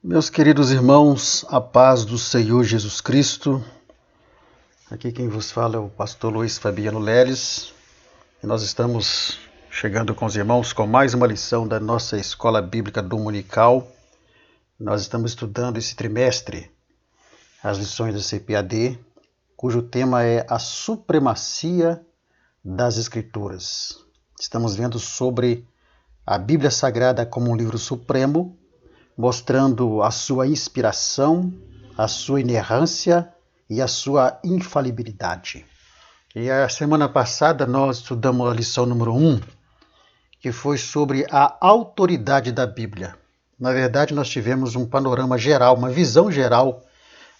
Meus queridos irmãos, a paz do Senhor Jesus Cristo. Aqui quem vos fala é o pastor Luiz Fabiano Leles. E nós estamos chegando com os irmãos com mais uma lição da nossa Escola Bíblica Dominical. Nós estamos estudando esse trimestre as lições do CPAD, cujo tema é a supremacia das Escrituras. Estamos vendo sobre a Bíblia Sagrada como um livro supremo, mostrando a sua inspiração, a sua inerrância e a sua infalibilidade. E a semana passada nós estudamos a lição número 1, que foi sobre a autoridade da Bíblia. Na verdade, nós tivemos um panorama geral, uma visão geral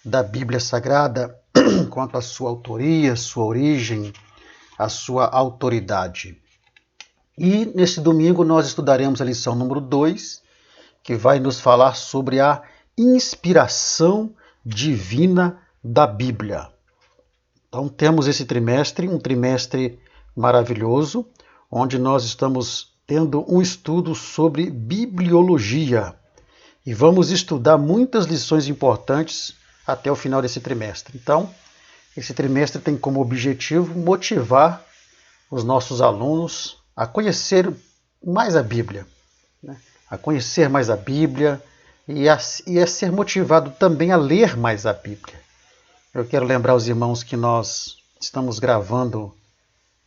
da Bíblia Sagrada quanto à sua autoria, sua origem, a sua autoridade. E nesse domingo nós estudaremos a lição número 2, que vai nos falar sobre a inspiração divina da Bíblia. Então temos esse trimestre, um trimestre maravilhoso, onde nós estamos tendo um estudo sobre bibliologia. E vamos estudar muitas lições importantes até o final desse trimestre. Então, esse trimestre tem como objetivo motivar os nossos alunos a conhecer mais a Bíblia, né? A conhecer mais a Bíblia e a ser motivado também a ler mais a Bíblia. Eu quero lembrar os irmãos que nós estamos gravando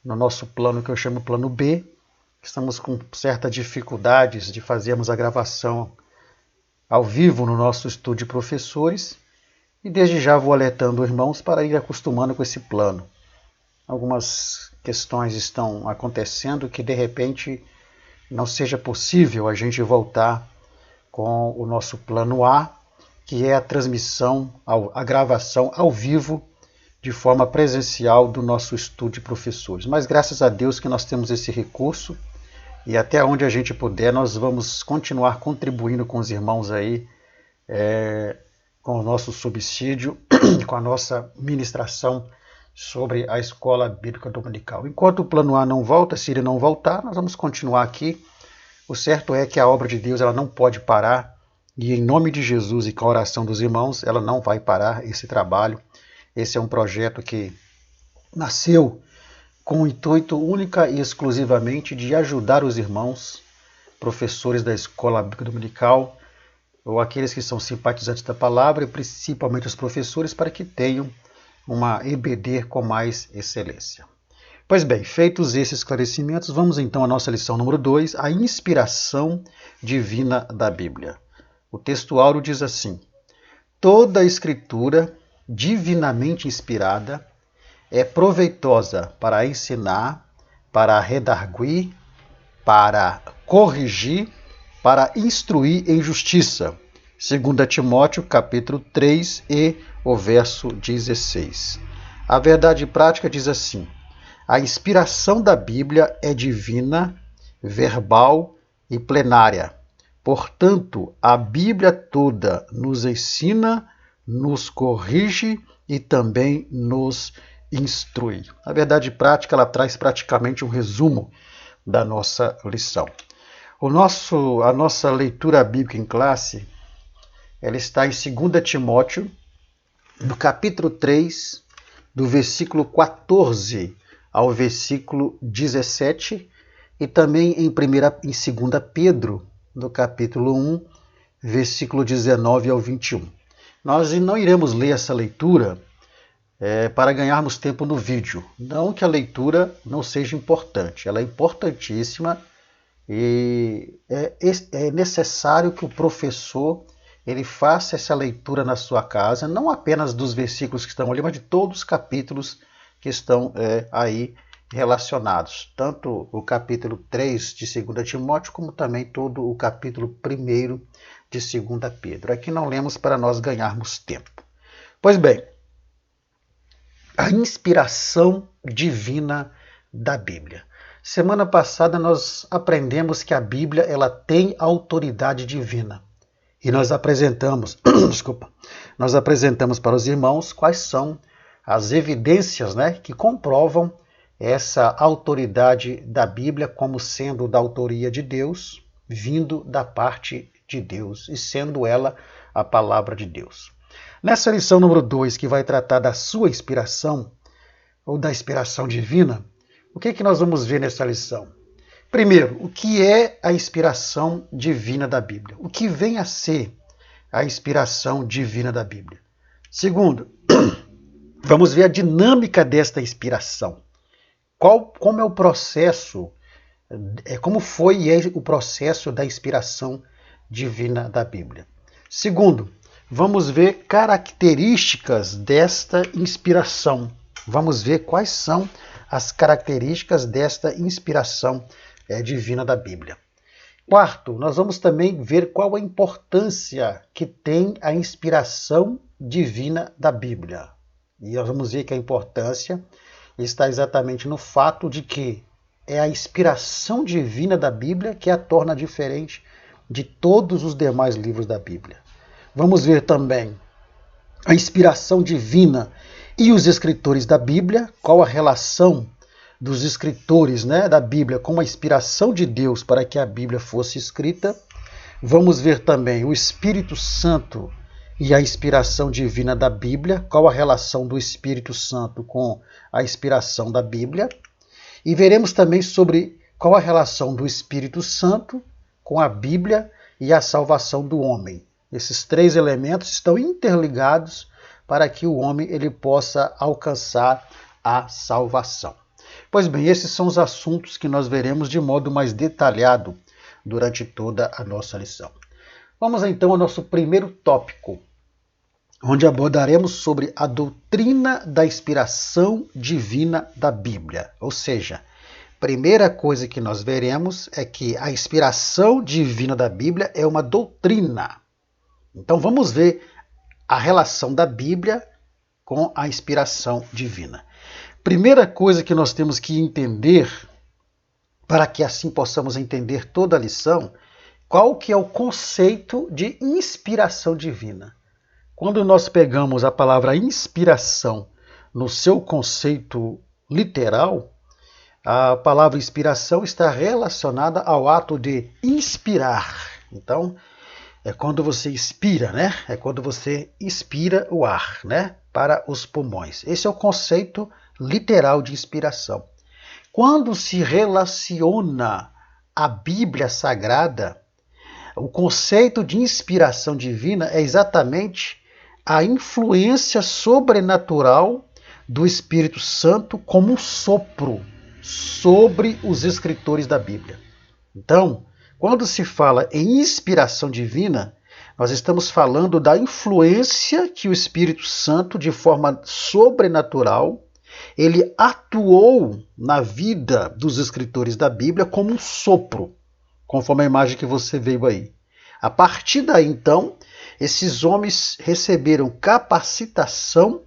no nosso plano, que eu chamo plano B. Estamos com certas dificuldades de fazermos a gravação ao vivo no nosso estúdio de professores. E desde já vou alertando os irmãos para ir acostumando com esse plano. Algumas questões estão acontecendo que de repente não seja possível a gente voltar com o nosso plano A, que é a transmissão, a gravação ao vivo, de forma presencial do nosso estúdio de professores. Mas graças a Deus que nós temos esse recurso e até onde a gente puder nós vamos continuar contribuindo com os irmãos aí, com o nosso subsídio, com a nossa ministração sobre a Escola Bíblica Dominical. Enquanto o plano A não volta, se ele não voltar, nós vamos continuar aqui. O certo é que a obra de Deus ela não pode parar, e em nome de Jesus e com a oração dos irmãos, ela não vai parar esse trabalho. Esse é um projeto que nasceu com o intuito única e exclusivamente de ajudar os irmãos, professores da Escola Bíblica Dominical, ou aqueles que são simpatizantes da palavra, e principalmente os professores, para que tenham uma EBD com mais excelência. Pois bem, feitos esses esclarecimentos, vamos então à nossa lição número 2, a inspiração divina da Bíblia. O texto áureo diz assim: toda a escritura divinamente inspirada é proveitosa para ensinar, para redarguir, para corrigir, para instruir em justiça. 2 Timóteo, capítulo 3 e o verso 16. A verdade prática diz assim: a inspiração da Bíblia é divina, verbal e plenária. Portanto, a Bíblia toda nos ensina, nos corrige e também nos instrui. A verdade prática ela traz praticamente um resumo da nossa lição. A nossa leitura bíblica em classe ela está em 2 Timóteo, no capítulo 3, do versículo 14 ao versículo 17, e também em 2 Pedro, no capítulo 1, versículo 19 ao 21. Nós não iremos ler essa leitura para ganharmos tempo no vídeo. Não que a leitura não seja importante, ela é importantíssima e é necessário que o professor ele faça essa leitura na sua casa, não apenas dos versículos que estão ali, mas de todos os capítulos que estão aí relacionados. Tanto o capítulo 3 de 2 Timóteo, como também todo o capítulo 1 de 2 Pedro. Aqui não lemos para nós ganharmos tempo. Pois bem, a inspiração divina da Bíblia. Semana passada nós aprendemos que a Bíblia ela tem autoridade divina. E nós apresentamos, nós apresentamos para os irmãos quais são as evidências, que comprovam essa autoridade da Bíblia como sendo da autoria de Deus, vindo da parte de Deus e sendo ela a palavra de Deus. Nessa lição número 2, que vai tratar da sua inspiração, ou da inspiração divina, o que nós vamos ver nessa lição? Primeiro, o que é a inspiração divina da Bíblia? O que vem a ser a inspiração divina da Bíblia? Segundo, vamos ver a dinâmica desta inspiração. Como é o processo, como foi e é o processo da inspiração divina da Bíblia. Segundo, vamos ver características desta inspiração. Vamos ver quais são as características desta inspiração divina da Bíblia. Quarto, nós vamos também ver qual a importância que tem a inspiração divina da Bíblia. E nós vamos ver que a importância está exatamente no fato de que é a inspiração divina da Bíblia que a torna diferente de todos os demais livros da Bíblia. Vamos ver também a inspiração divina e os escritores da Bíblia, qual a relação dos escritores da Bíblia com a inspiração de Deus para que a Bíblia fosse escrita. Vamos ver também o Espírito Santo e a inspiração divina da Bíblia, qual a relação do Espírito Santo com a inspiração da Bíblia. E veremos também sobre qual a relação do Espírito Santo com a Bíblia e a salvação do homem. Esses três elementos estão interligados para que o homem ele possa alcançar a salvação. Pois bem, esses são os assuntos que nós veremos de modo mais detalhado durante toda a nossa lição. Vamos então ao nosso primeiro tópico, onde abordaremos sobre a doutrina da inspiração divina da Bíblia. Ou seja, primeira coisa que nós veremos é que a inspiração divina da Bíblia é uma doutrina. Então vamos ver a relação da Bíblia com a inspiração divina. Primeira coisa que nós temos que entender, para que assim possamos entender toda a lição, qual que é o conceito de inspiração divina. Quando nós pegamos a palavra inspiração no seu conceito literal, a palavra inspiração está relacionada ao ato de inspirar. Então, é quando você inspira, É quando você inspira o ar, para os pulmões. Esse é o conceito literal de inspiração. Quando se relaciona a Bíblia Sagrada, o conceito de inspiração divina é exatamente a influência sobrenatural do Espírito Santo como um sopro sobre os escritores da Bíblia. Então, quando se fala em inspiração divina, nós estamos falando da influência que o Espírito Santo, de forma sobrenatural, ele atuou na vida dos escritores da Bíblia como um sopro, conforme a imagem que você veio aí. A partir daí, então, esses homens receberam capacitação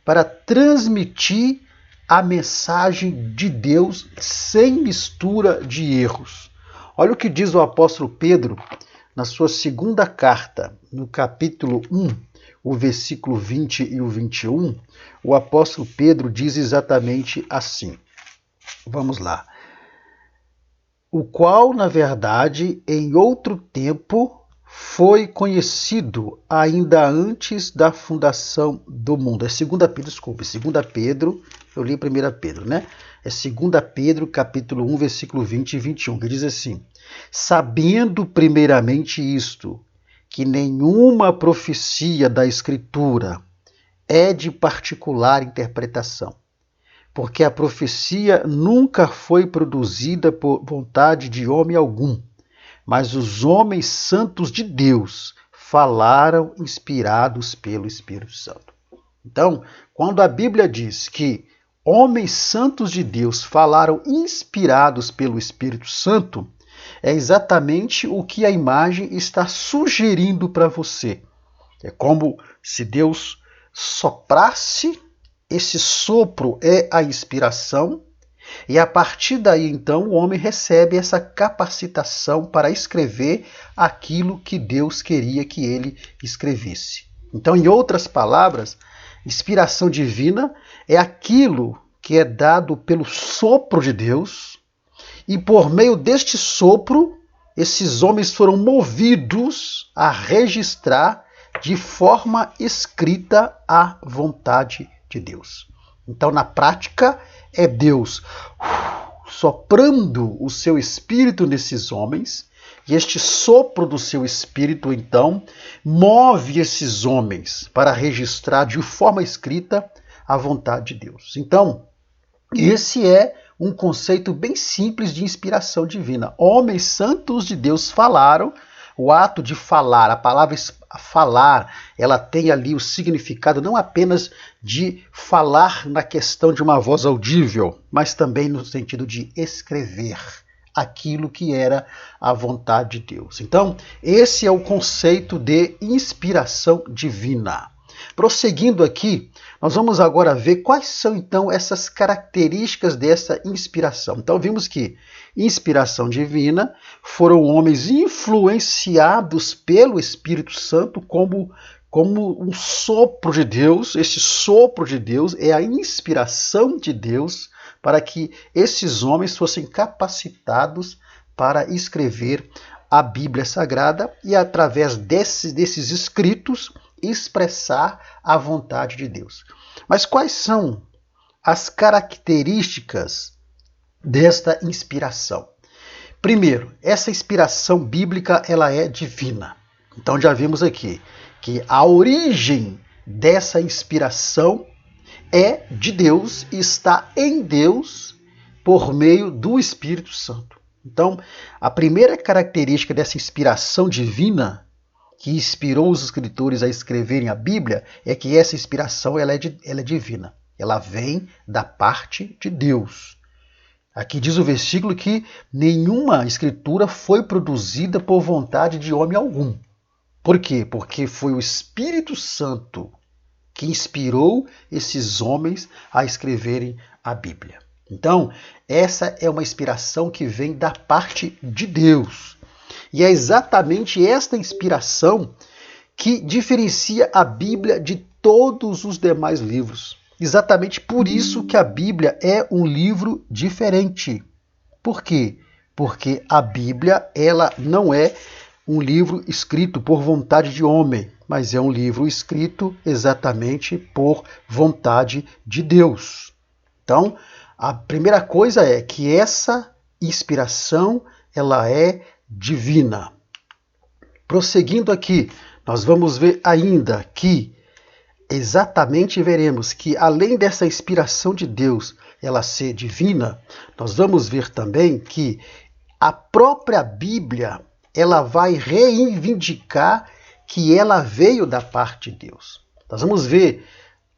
para transmitir a mensagem de Deus sem mistura de erros. Olha o que diz o apóstolo Pedro na sua segunda carta, no capítulo 1, o versículo 20 e o 21, o apóstolo Pedro diz exatamente assim. Vamos lá. O qual, na verdade, em outro tempo foi conhecido ainda antes da fundação do mundo. É 2 Pedro, desculpe, 2 Pedro, eu li 1 Pedro, É 2 Pedro, capítulo 1, versículo 20 e 21, que diz assim: sabendo primeiramente isto, que nenhuma profecia da Escritura é de particular interpretação, porque a profecia nunca foi produzida por vontade de homem algum, mas os homens santos de Deus falaram inspirados pelo Espírito Santo. Então, quando a Bíblia diz que homens santos de Deus falaram inspirados pelo Espírito Santo, é exatamente o que a imagem está sugerindo para você. É como se Deus soprasse, esse sopro é a inspiração, e a partir daí então o homem recebe essa capacitação para escrever aquilo que Deus queria que ele escrevesse. Então, em outras palavras, inspiração divina é aquilo que é dado pelo sopro de Deus, e por meio deste sopro, esses homens foram movidos a registrar de forma escrita a vontade de Deus. Então, na prática, é Deus soprando o seu espírito nesses homens, e este sopro do seu espírito, então, move esses homens para registrar de forma escrita a vontade de Deus. Então, esse é um conceito bem simples de inspiração divina. Homens santos de Deus falaram. O ato de falar, a palavra falar, ela tem ali o significado não apenas de falar na questão de uma voz audível, mas também no sentido de escrever aquilo que era a vontade de Deus. Então, esse é o conceito de inspiração divina. Prosseguindo aqui, nós vamos agora ver quais são então essas características dessa inspiração. Então vimos que inspiração divina foram homens influenciados pelo Espírito Santo como um sopro de Deus. Esse sopro de Deus é a inspiração de Deus para que esses homens fossem capacitados para escrever a Bíblia Sagrada e através desses escritos expressar a vontade de Deus. Mas quais são as características desta inspiração? Primeiro, essa inspiração bíblica ela é divina. Então já vimos aqui que a origem dessa inspiração é de Deus e está em Deus por meio do Espírito Santo. Então, a primeira característica dessa inspiração divina que inspirou os escritores a escreverem a Bíblia é que essa inspiração ela é divina. Ela vem da parte de Deus. Aqui diz o versículo que nenhuma escritura foi produzida por vontade de homem algum. Por quê? Porque foi o Espírito Santo que inspirou esses homens a escreverem a Bíblia. Então, essa é uma inspiração que vem da parte de Deus. E é exatamente esta inspiração que diferencia a Bíblia de todos os demais livros. Exatamente por isso que a Bíblia é um livro diferente. Por quê? Porque a Bíblia ela não é um livro escrito por vontade de homem, mas é um livro escrito exatamente por vontade de Deus. Então, a primeira coisa é que essa inspiração ela é divina. Prosseguindo aqui, nós vamos ver ainda que exatamente veremos que além dessa inspiração de Deus ela ser divina, nós vamos ver também que a própria Bíblia ela vai reivindicar que ela veio da parte de Deus. Nós vamos ver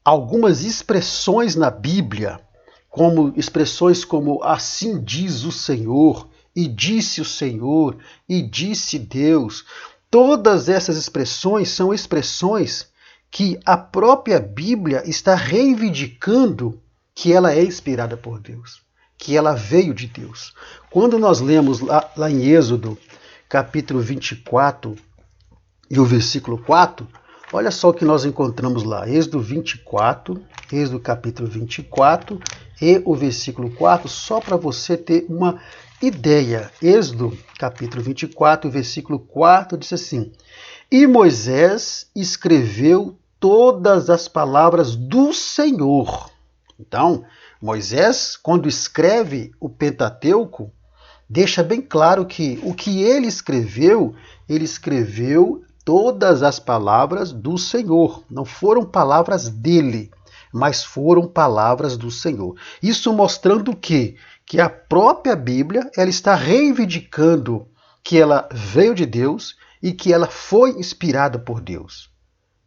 algumas expressões na Bíblia, como expressões como assim diz o Senhor, e disse o Senhor, e disse Deus. Todas essas expressões são expressões que a própria Bíblia está reivindicando que ela é inspirada por Deus, que ela veio de Deus. Quando nós lemos lá em Êxodo, capítulo 24, e o versículo 4, olha só o que nós encontramos lá. Êxodo 24, Êxodo capítulo 24 e o versículo 4, só para você ter uma ideia. Êxodo capítulo 24, versículo 4 diz assim: E Moisés escreveu todas as palavras do Senhor. Então, Moisés, quando escreve o Pentateuco, deixa bem claro que o que ele escreveu todas as palavras do Senhor. Não foram palavras dele, mas foram palavras do Senhor. Isso mostrando que a própria Bíblia ela está reivindicando que ela veio de Deus e que ela foi inspirada por Deus.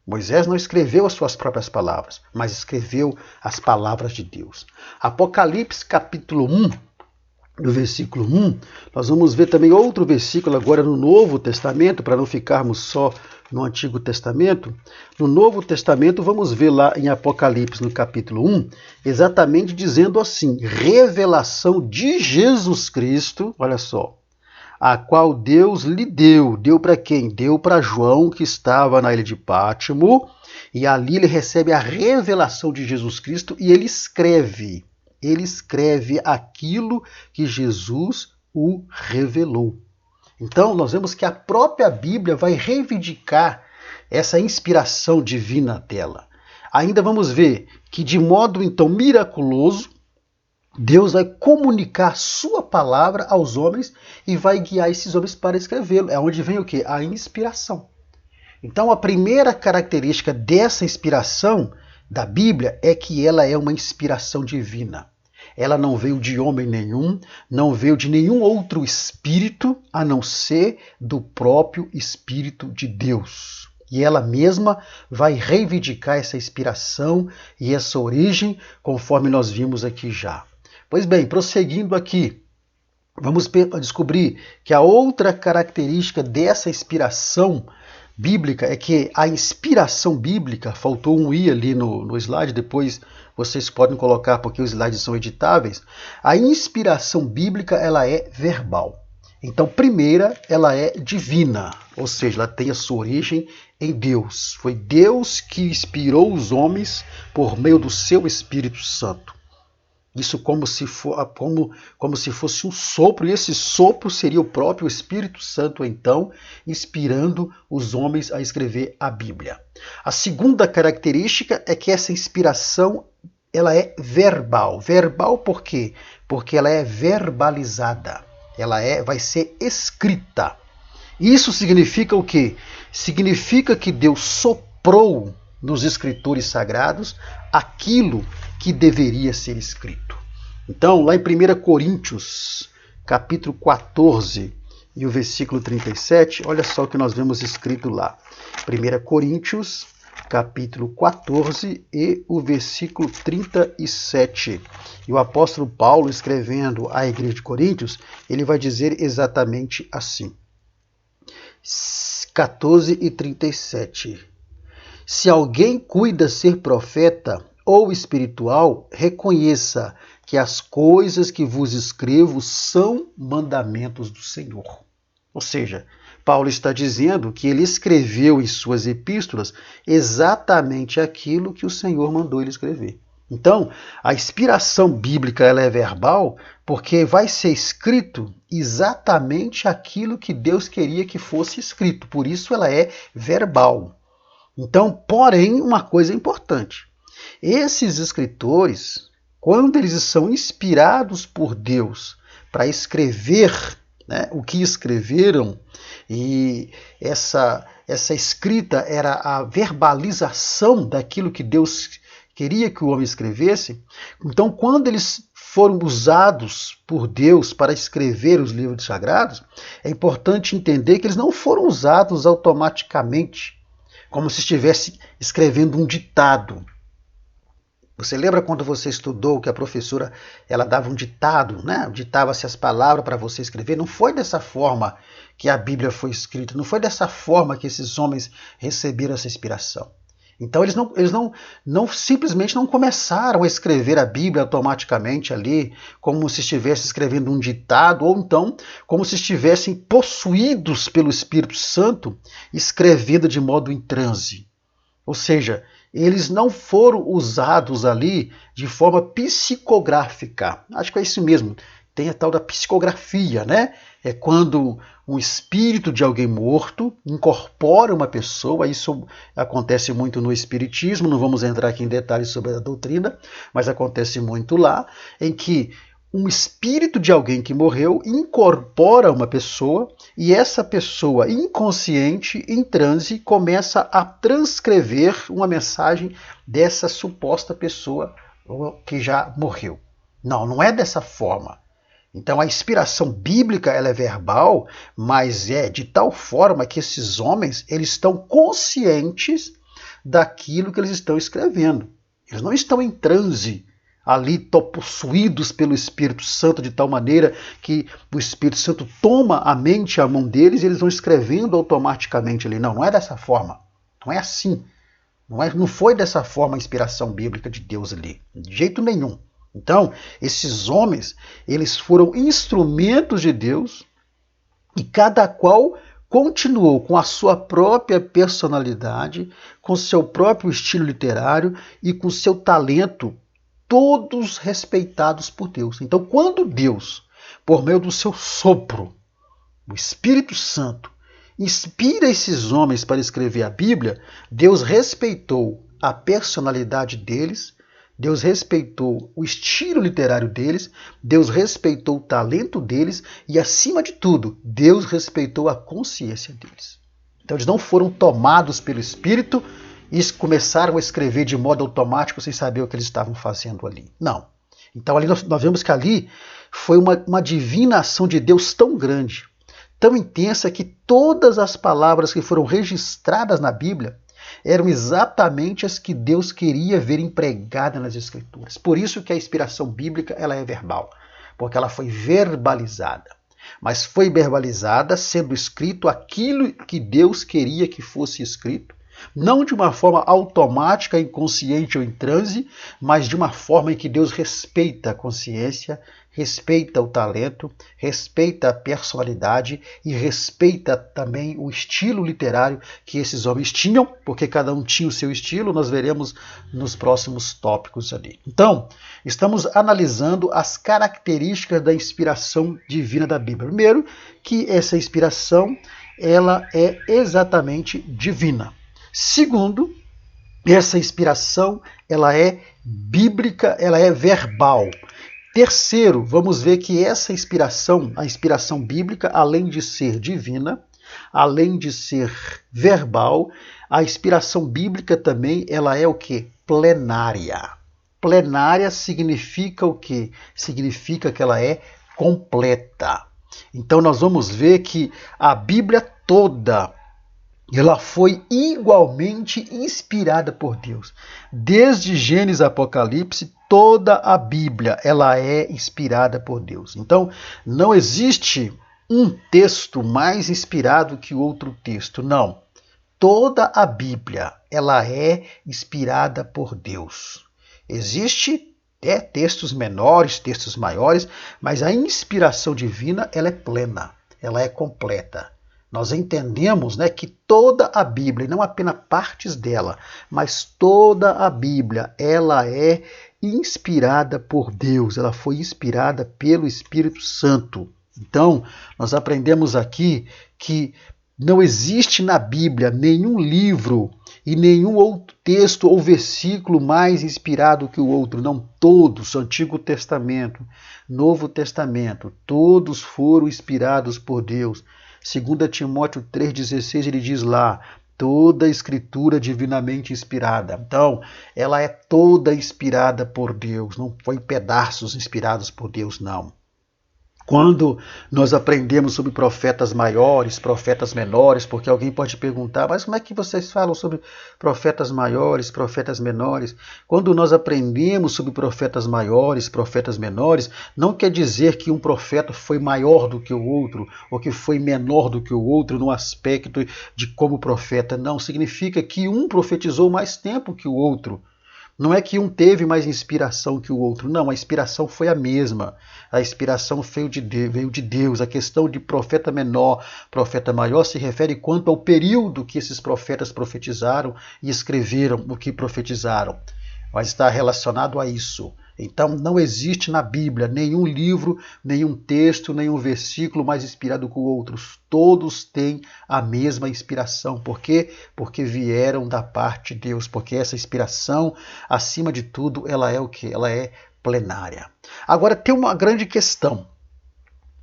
Moisés não escreveu as suas próprias palavras, mas escreveu as palavras de Deus. Apocalipse capítulo 1, no versículo 1, nós vamos ver também outro versículo agora no Novo Testamento, para não ficarmos só no Antigo Testamento. No Novo Testamento, vamos ver lá em Apocalipse, no capítulo 1, exatamente dizendo assim: revelação de Jesus Cristo, olha só, a qual Deus lhe deu. Deu para quem? Deu para João, que estava na ilha de Pátimo, e ali ele recebe a revelação de Jesus Cristo e ele escreve aquilo que Jesus o revelou. Então, nós vemos que a própria Bíblia vai reivindicar essa inspiração divina dela. Ainda vamos ver que, de modo então miraculoso, Deus vai comunicar sua palavra aos homens e vai guiar esses homens para escrevê-lo. É onde vem o quê? A inspiração. Então, a primeira característica dessa inspiração da Bíblia é que ela é uma inspiração divina. Ela não veio de homem nenhum, não veio de nenhum outro espírito, a não ser do próprio Espírito de Deus. E ela mesma vai reivindicar essa inspiração e essa origem, conforme nós vimos aqui já. Pois bem, prosseguindo aqui, vamos descobrir que a outra característica dessa inspiração bíblica é que a inspiração bíblica, faltou um i ali no slide, depois vocês podem colocar porque os slides são editáveis. A inspiração bíblica, ela é verbal. Então, primeira, ela é divina, ou seja, ela tem a sua origem em Deus. Foi Deus que inspirou os homens por meio do seu Espírito Santo. Isso como se fosse um sopro, e esse sopro seria o próprio Espírito Santo, então, inspirando os homens a escrever a Bíblia. A segunda característica é que essa inspiração ela é verbal. Verbal por quê? Porque ela é verbalizada. Ela vai ser escrita. Isso significa o quê? Significa que Deus soprou nos escritores sagrados aquilo que deveria ser escrito. Então, lá em 1 Coríntios, capítulo 14 e o versículo 37, olha só o que nós vemos escrito lá. 1 Coríntios, capítulo 14 e o versículo 37. E o apóstolo Paulo, escrevendo à igreja de Coríntios, ele vai dizer exatamente assim. 14 e 37. Se alguém cuida ser profeta ou espiritual, reconheça que as coisas que vos escrevo são mandamentos do Senhor. Ou seja, Paulo está dizendo que ele escreveu em suas epístolas exatamente aquilo que o Senhor mandou ele escrever. Então, a inspiração bíblica ela é verbal porque vai ser escrito exatamente aquilo que Deus queria que fosse escrito. Por isso ela é verbal. Então, porém, uma coisa importante. Esses escritores, quando eles são inspirados por Deus para escrever, né, o que escreveram, e essa escrita era a verbalização daquilo que Deus queria que o homem escrevesse. Então, quando eles foram usados por Deus para escrever os livros sagrados, é importante entender que eles não foram usados automaticamente, como se estivesse escrevendo um ditado. Você lembra quando você estudou que a professora ela dava um ditado, né? Ditava-se as palavras para você escrever? Não foi dessa forma que a Bíblia foi escrita, não foi dessa forma que esses homens receberam essa inspiração. Então eles simplesmente não começaram a escrever a Bíblia automaticamente ali, como se estivessem escrevendo um ditado, ou então como se estivessem possuídos pelo Espírito Santo, escrevendo de modo em transe. Ou seja, eles não foram usados ali de forma psicográfica. Acho que é isso mesmo. Tem a tal da psicografia, né? É quando um espírito de alguém morto incorpora uma pessoa. Isso acontece muito no espiritismo, não vamos entrar aqui em detalhes sobre a doutrina, mas acontece muito lá, em que um espírito de alguém que morreu incorpora uma pessoa e essa pessoa inconsciente, em transe, começa a transcrever uma mensagem dessa suposta pessoa que já morreu. Não é dessa forma. Então a inspiração bíblica ela é verbal, mas é de tal forma que esses homens eles estão conscientes daquilo que eles estão escrevendo. Eles não estão em transe ali possuídos pelo Espírito Santo de tal maneira que o Espírito Santo toma a mente, a mão deles e eles vão escrevendo automaticamente ali. Não é dessa forma. Não é assim. Não foi dessa forma a inspiração bíblica de Deus ali. De jeito nenhum. Então, esses homens, eles foram instrumentos de Deus e cada qual continuou com a sua própria personalidade, com seu próprio estilo literário e com seu talento, todos respeitados por Deus. Então, quando Deus, por meio do seu sopro, o Espírito Santo, inspira esses homens para escrever a Bíblia, Deus respeitou a personalidade deles, Deus respeitou o estilo literário deles, Deus respeitou o talento deles e, acima de tudo, Deus respeitou a consciência deles. Então eles não foram tomados pelo Espírito e começaram a escrever de modo automático sem saber o que eles estavam fazendo ali. Não. Então ali nós vemos que ali foi uma divina ação de Deus tão grande, tão intensa, que todas as palavras que foram registradas na Bíblia eram exatamente as que Deus queria ver empregadas nas Escrituras. Por isso que a inspiração bíblica ela é verbal, porque ela foi verbalizada. Mas foi verbalizada sendo escrito aquilo que Deus queria que fosse escrito, não de uma forma automática, inconsciente ou em transe, mas de uma forma em que Deus respeita a consciência, respeita o talento, respeita a personalidade e respeita também o estilo literário que esses homens tinham, porque cada um tinha o seu estilo, nós veremos nos próximos tópicos ali. Então, estamos analisando as características da inspiração divina da Bíblia. Primeiro, que essa inspiração ela é exatamente divina. Segundo, essa inspiração ela é bíblica, ela é verbal. Terceiro, vamos ver que essa inspiração, a inspiração bíblica, além de ser divina, além de ser verbal, a inspiração bíblica também ela é o quê? Plenária. Plenária significa o quê? Significa que ela é completa. Então nós vamos ver que a Bíblia toda ela foi igualmente inspirada por Deus. Desde Gênesis a Apocalipse, toda a Bíblia ela é inspirada por Deus. Então, não existe um texto mais inspirado que outro texto, não. Toda a Bíblia ela é inspirada por Deus. Existe textos menores, textos maiores, mas a inspiração divina ela é plena, ela é completa. Nós entendemos, que toda a Bíblia, e não apenas partes dela, mas toda a Bíblia, ela é inspirada por Deus, ela foi inspirada pelo Espírito Santo. Então, nós aprendemos aqui que não existe na Bíblia nenhum livro e nenhum outro texto ou versículo mais inspirado que o outro. Não, todos, Antigo Testamento, Novo Testamento, todos foram inspirados por Deus. 2 Timóteo 3,16 ele diz lá, toda a escritura divinamente inspirada. Então, ela é toda inspirada por Deus, não foi pedaços inspirados por Deus, não. Quando nós aprendemos sobre profetas maiores, profetas menores, porque alguém pode perguntar, mas como é que vocês falam sobre profetas maiores, profetas menores? Quando nós aprendemos sobre profetas maiores, profetas menores, não quer dizer que um profeta foi maior do que o outro, ou que foi menor do que o outro no aspecto de como profeta. Não, significa que um profetizou mais tempo que o outro. Não é que um teve mais inspiração que o outro, não, a inspiração foi a mesma. A inspiração veio de Deus. A questão de profeta menor, profeta maior se refere quanto ao período que esses profetas profetizaram e escreveram o que profetizaram. Mas está relacionado a isso. Então não existe na Bíblia nenhum livro, nenhum texto, nenhum versículo mais inspirado que o outro. Todos têm a mesma inspiração. Por quê? Porque vieram da parte de Deus. Porque essa inspiração, acima de tudo, ela é o quê? Ela é plenária. Agora tem uma grande questão.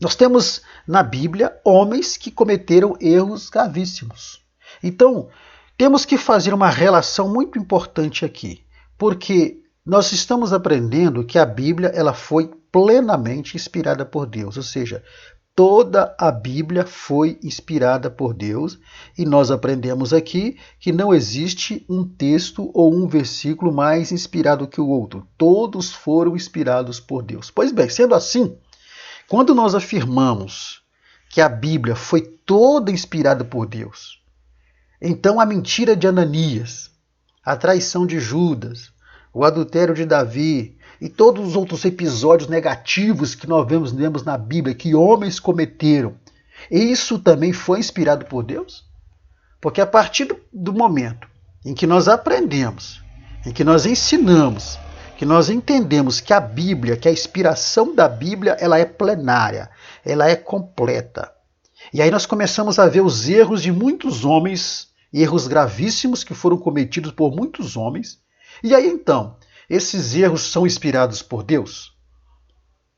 Nós temos na Bíblia homens que cometeram erros gravíssimos. Então temos que fazer uma relação muito importante aqui. Porque nós estamos aprendendo que a Bíblia ela foi plenamente inspirada por Deus, ou seja, toda a Bíblia foi inspirada por Deus e nós aprendemos aqui que não existe um texto ou um versículo mais inspirado que o outro. Todos foram inspirados por Deus. Pois bem, sendo assim, quando nós afirmamos que a Bíblia foi toda inspirada por Deus, então a mentira de Ananias, a traição de Judas, o adultério de Davi e todos os outros episódios negativos que nós vemos na Bíblia, que homens cometeram, isso também foi inspirado por Deus? Porque a partir do momento em que nós aprendemos, em que nós ensinamos, que nós entendemos que a Bíblia, que a inspiração da Bíblia, ela é plenária, ela é completa. E aí nós começamos a ver os erros de muitos homens, erros gravíssimos que foram cometidos por muitos homens. E aí então, esses erros são inspirados por Deus?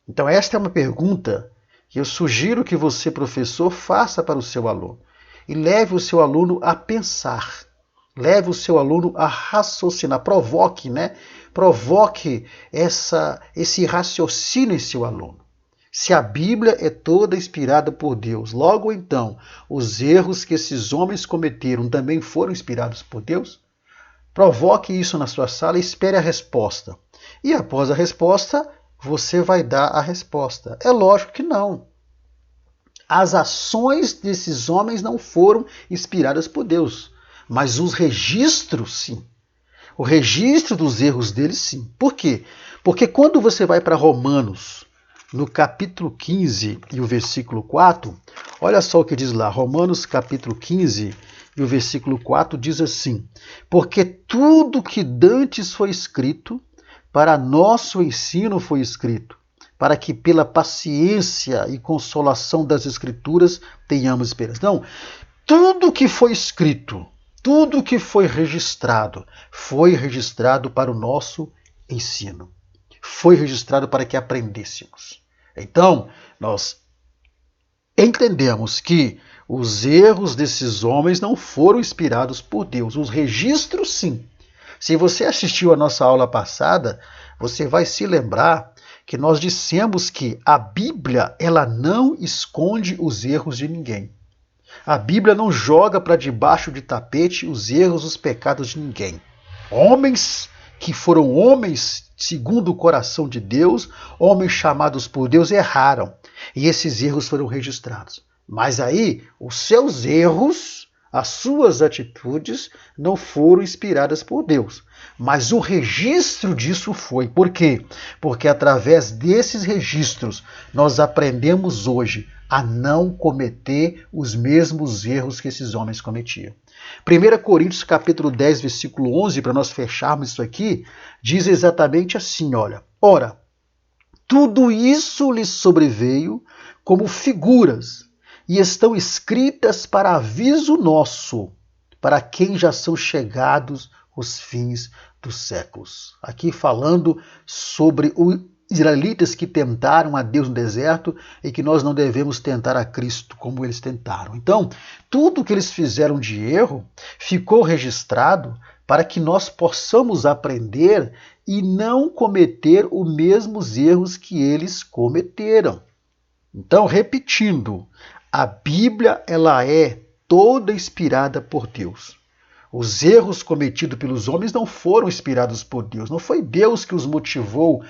Então esta é uma pergunta que eu sugiro que você, professor, faça para o seu aluno. E leve o seu aluno a pensar. Leve o seu aluno a raciocinar. Provoque, né? Provoque esse raciocínio em seu aluno. Se a Bíblia é toda inspirada por Deus, logo então, os erros que esses homens cometeram também foram inspirados por Deus? Provoque isso na sua sala e espere a resposta. E após a resposta, você vai dar a resposta. É lógico que não. As ações desses homens não foram inspiradas por Deus, mas os registros, sim. O registro dos erros deles, sim. Por quê? Porque quando você vai para Romanos, no capítulo 15 e o versículo 4, olha só o que diz lá. Romanos capítulo 15 e o versículo 4 diz assim: porque tudo que dantes foi escrito, para nosso ensino foi escrito, para que pela paciência e consolação das Escrituras tenhamos esperança. Não, tudo que foi escrito, tudo que foi registrado para o nosso ensino. Foi registrado para que aprendêssemos. Então, nós entendemos que os erros desses homens não foram inspirados por Deus. Os registros, sim. Se você assistiu a nossa aula passada, você vai se lembrar que nós dissemos que a Bíblia ela não esconde os erros de ninguém. A Bíblia não joga para debaixo de tapete os erros, os pecados de ninguém. Homens que foram homens segundo o coração de Deus, homens chamados por Deus, erraram. E esses erros foram registrados. Mas aí, os seus erros, as suas atitudes, não foram inspiradas por Deus. Mas o registro disso foi. Por quê? Porque através desses registros, nós aprendemos hoje a não cometer os mesmos erros que esses homens cometiam. 1 Coríntios capítulo 10, versículo 11, para nós fecharmos isso aqui, diz exatamente assim, olha. Ora, tudo isso lhes sobreveio como figuras, e estão escritas para aviso nosso, para quem já são chegados os fins dos séculos. Aqui falando sobre os israelitas que tentaram a Deus no deserto e que nós não devemos tentar a Cristo como eles tentaram. Então, tudo que eles fizeram de erro ficou registrado para que nós possamos aprender e não cometer os mesmos erros que eles cometeram. Então, repetindo, a Bíblia ela é toda inspirada por Deus. Os erros cometidos pelos homens não foram inspirados por Deus. Não foi Deus que os motivou,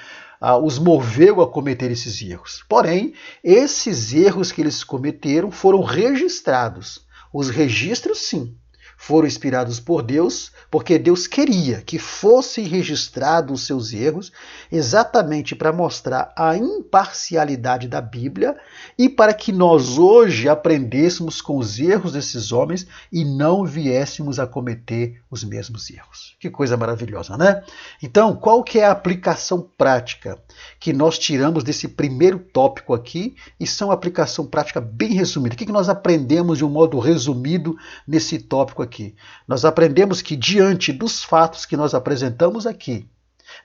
os moveu a cometer esses erros. Porém, esses erros que eles cometeram foram registrados. Os registros, sim, foram inspirados por Deus, porque Deus queria que fossem registrados os seus erros, exatamente para mostrar a imparcialidade da Bíblia e para que nós hoje aprendêssemos com os erros desses homens e não viéssemos a cometer os mesmos erros. Que coisa maravilhosa, né? Então, qual que é a aplicação prática que nós tiramos desse primeiro tópico aqui? E são uma aplicação prática bem resumida. O que nós aprendemos de um modo resumido nesse tópico aqui? Nós aprendemos que diante dos fatos que nós apresentamos aqui,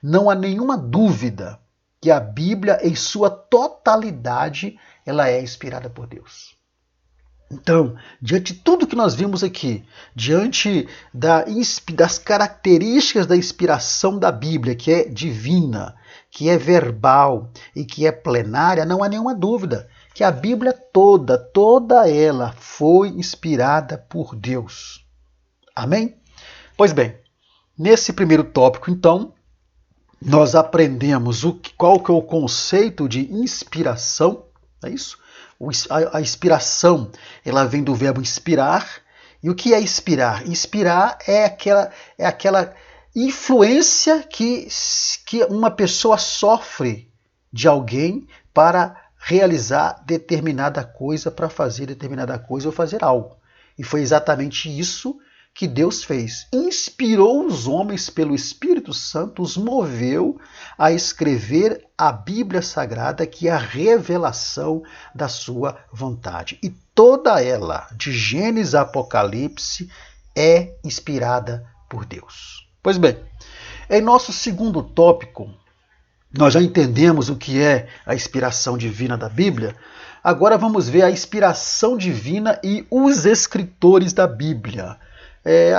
não há nenhuma dúvida que a Bíblia em sua totalidade ela é inspirada por Deus. Então, diante de tudo que nós vimos aqui, diante das características da inspiração da Bíblia, que é divina, que é verbal e que é plenária, não há nenhuma dúvida que a Bíblia toda ela foi inspirada por Deus. Amém? Pois bem, nesse primeiro tópico, então, nós aprendemos qual que é o conceito de inspiração, é isso? A inspiração, ela vem do verbo inspirar. E o que é inspirar? Inspirar é aquela influência que uma pessoa sofre de alguém para realizar determinada coisa, para fazer determinada coisa ou fazer algo. E foi exatamente isso que Deus fez? Inspirou os homens pelo Espírito Santo, os moveu a escrever a Bíblia Sagrada, que é a revelação da sua vontade. E toda ela, de Gênesis a Apocalipse, é inspirada por Deus. Pois bem, em nosso segundo tópico, nós já entendemos o que é a inspiração divina da Bíblia. Agora vamos ver a inspiração divina e os escritores da Bíblia.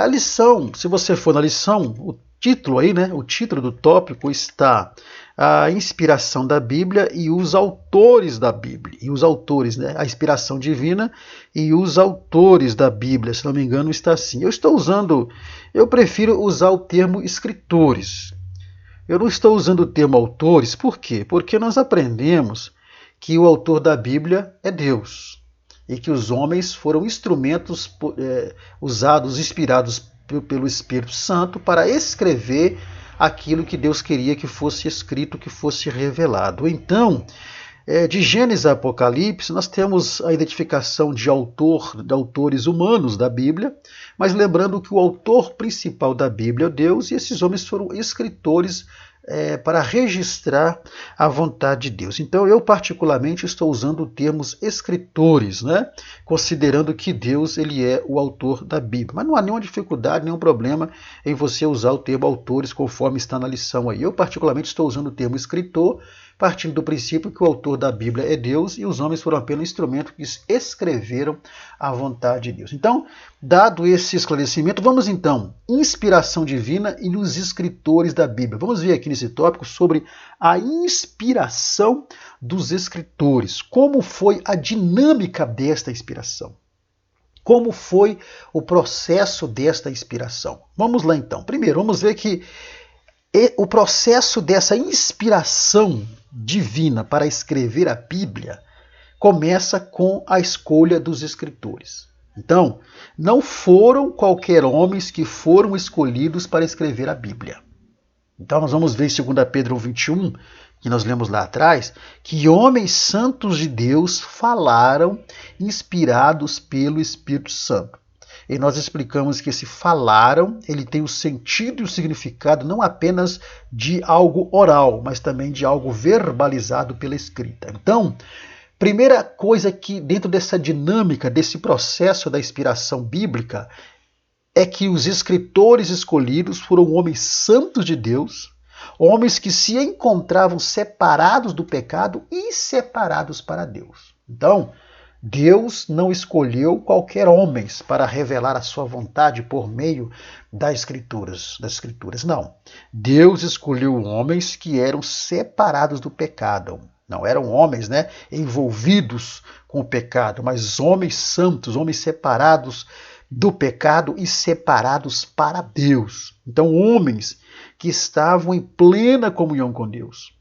A lição, se você for na lição, o título aí, né? O título do tópico está a inspiração da Bíblia e os autores da Bíblia. E os autores, né? A inspiração divina e os autores da Bíblia, se não me engano, está assim. Eu prefiro usar o termo escritores. Eu não estou usando o termo autores, por quê? Porque nós aprendemos que o autor da Bíblia é Deus e que os homens foram instrumentos usados, inspirados pelo Espírito Santo para escrever aquilo que Deus queria que fosse escrito, que fosse revelado. Então, de Gênesis a Apocalipse, nós temos a identificação de autores humanos da Bíblia, mas lembrando que o autor principal da Bíblia é Deus, e esses homens foram escritores para registrar a vontade de Deus. Então, eu particularmente estou usando termos escritores, né? Considerando que Deus ele é o autor da Bíblia. Mas não há nenhuma dificuldade, nenhum problema em você usar o termo autores conforme está na lição aí. Eu particularmente estou usando o termo escritor, partindo do princípio que o autor da Bíblia é Deus e os homens foram apenas instrumentos que escreveram a vontade de Deus. Então, dado esse esclarecimento, vamos então, inspiração divina e os escritores da Bíblia. Vamos ver aqui nesse tópico sobre a inspiração dos escritores. Como foi a dinâmica desta inspiração? Como foi o processo desta inspiração? Vamos lá então. Primeiro, vamos ver que o processo dessa inspiração divina para escrever a Bíblia começa com a escolha dos escritores. Então, não foram qualquer homens que foram escolhidos para escrever a Bíblia. Então, nós vamos ver em 2 Pedro 1,21, que nós lemos lá atrás, que homens santos de Deus falaram inspirados pelo Espírito Santo. E nós explicamos que esse falaram, ele tem o sentido e o significado não apenas de algo oral, mas também de algo verbalizado pela escrita. Então, primeira coisa que dentro dessa dinâmica, desse processo da inspiração bíblica, é que os escritores escolhidos foram homens santos de Deus, homens que se encontravam separados do pecado e separados para Deus. Então, Deus não escolheu qualquer homem para revelar a sua vontade por meio das escrituras, não. Deus escolheu homens que eram separados do pecado. Não eram homens, envolvidos com o pecado, mas homens santos, homens separados do pecado e separados para Deus. Então, homens que estavam em plena comunhão com Deus.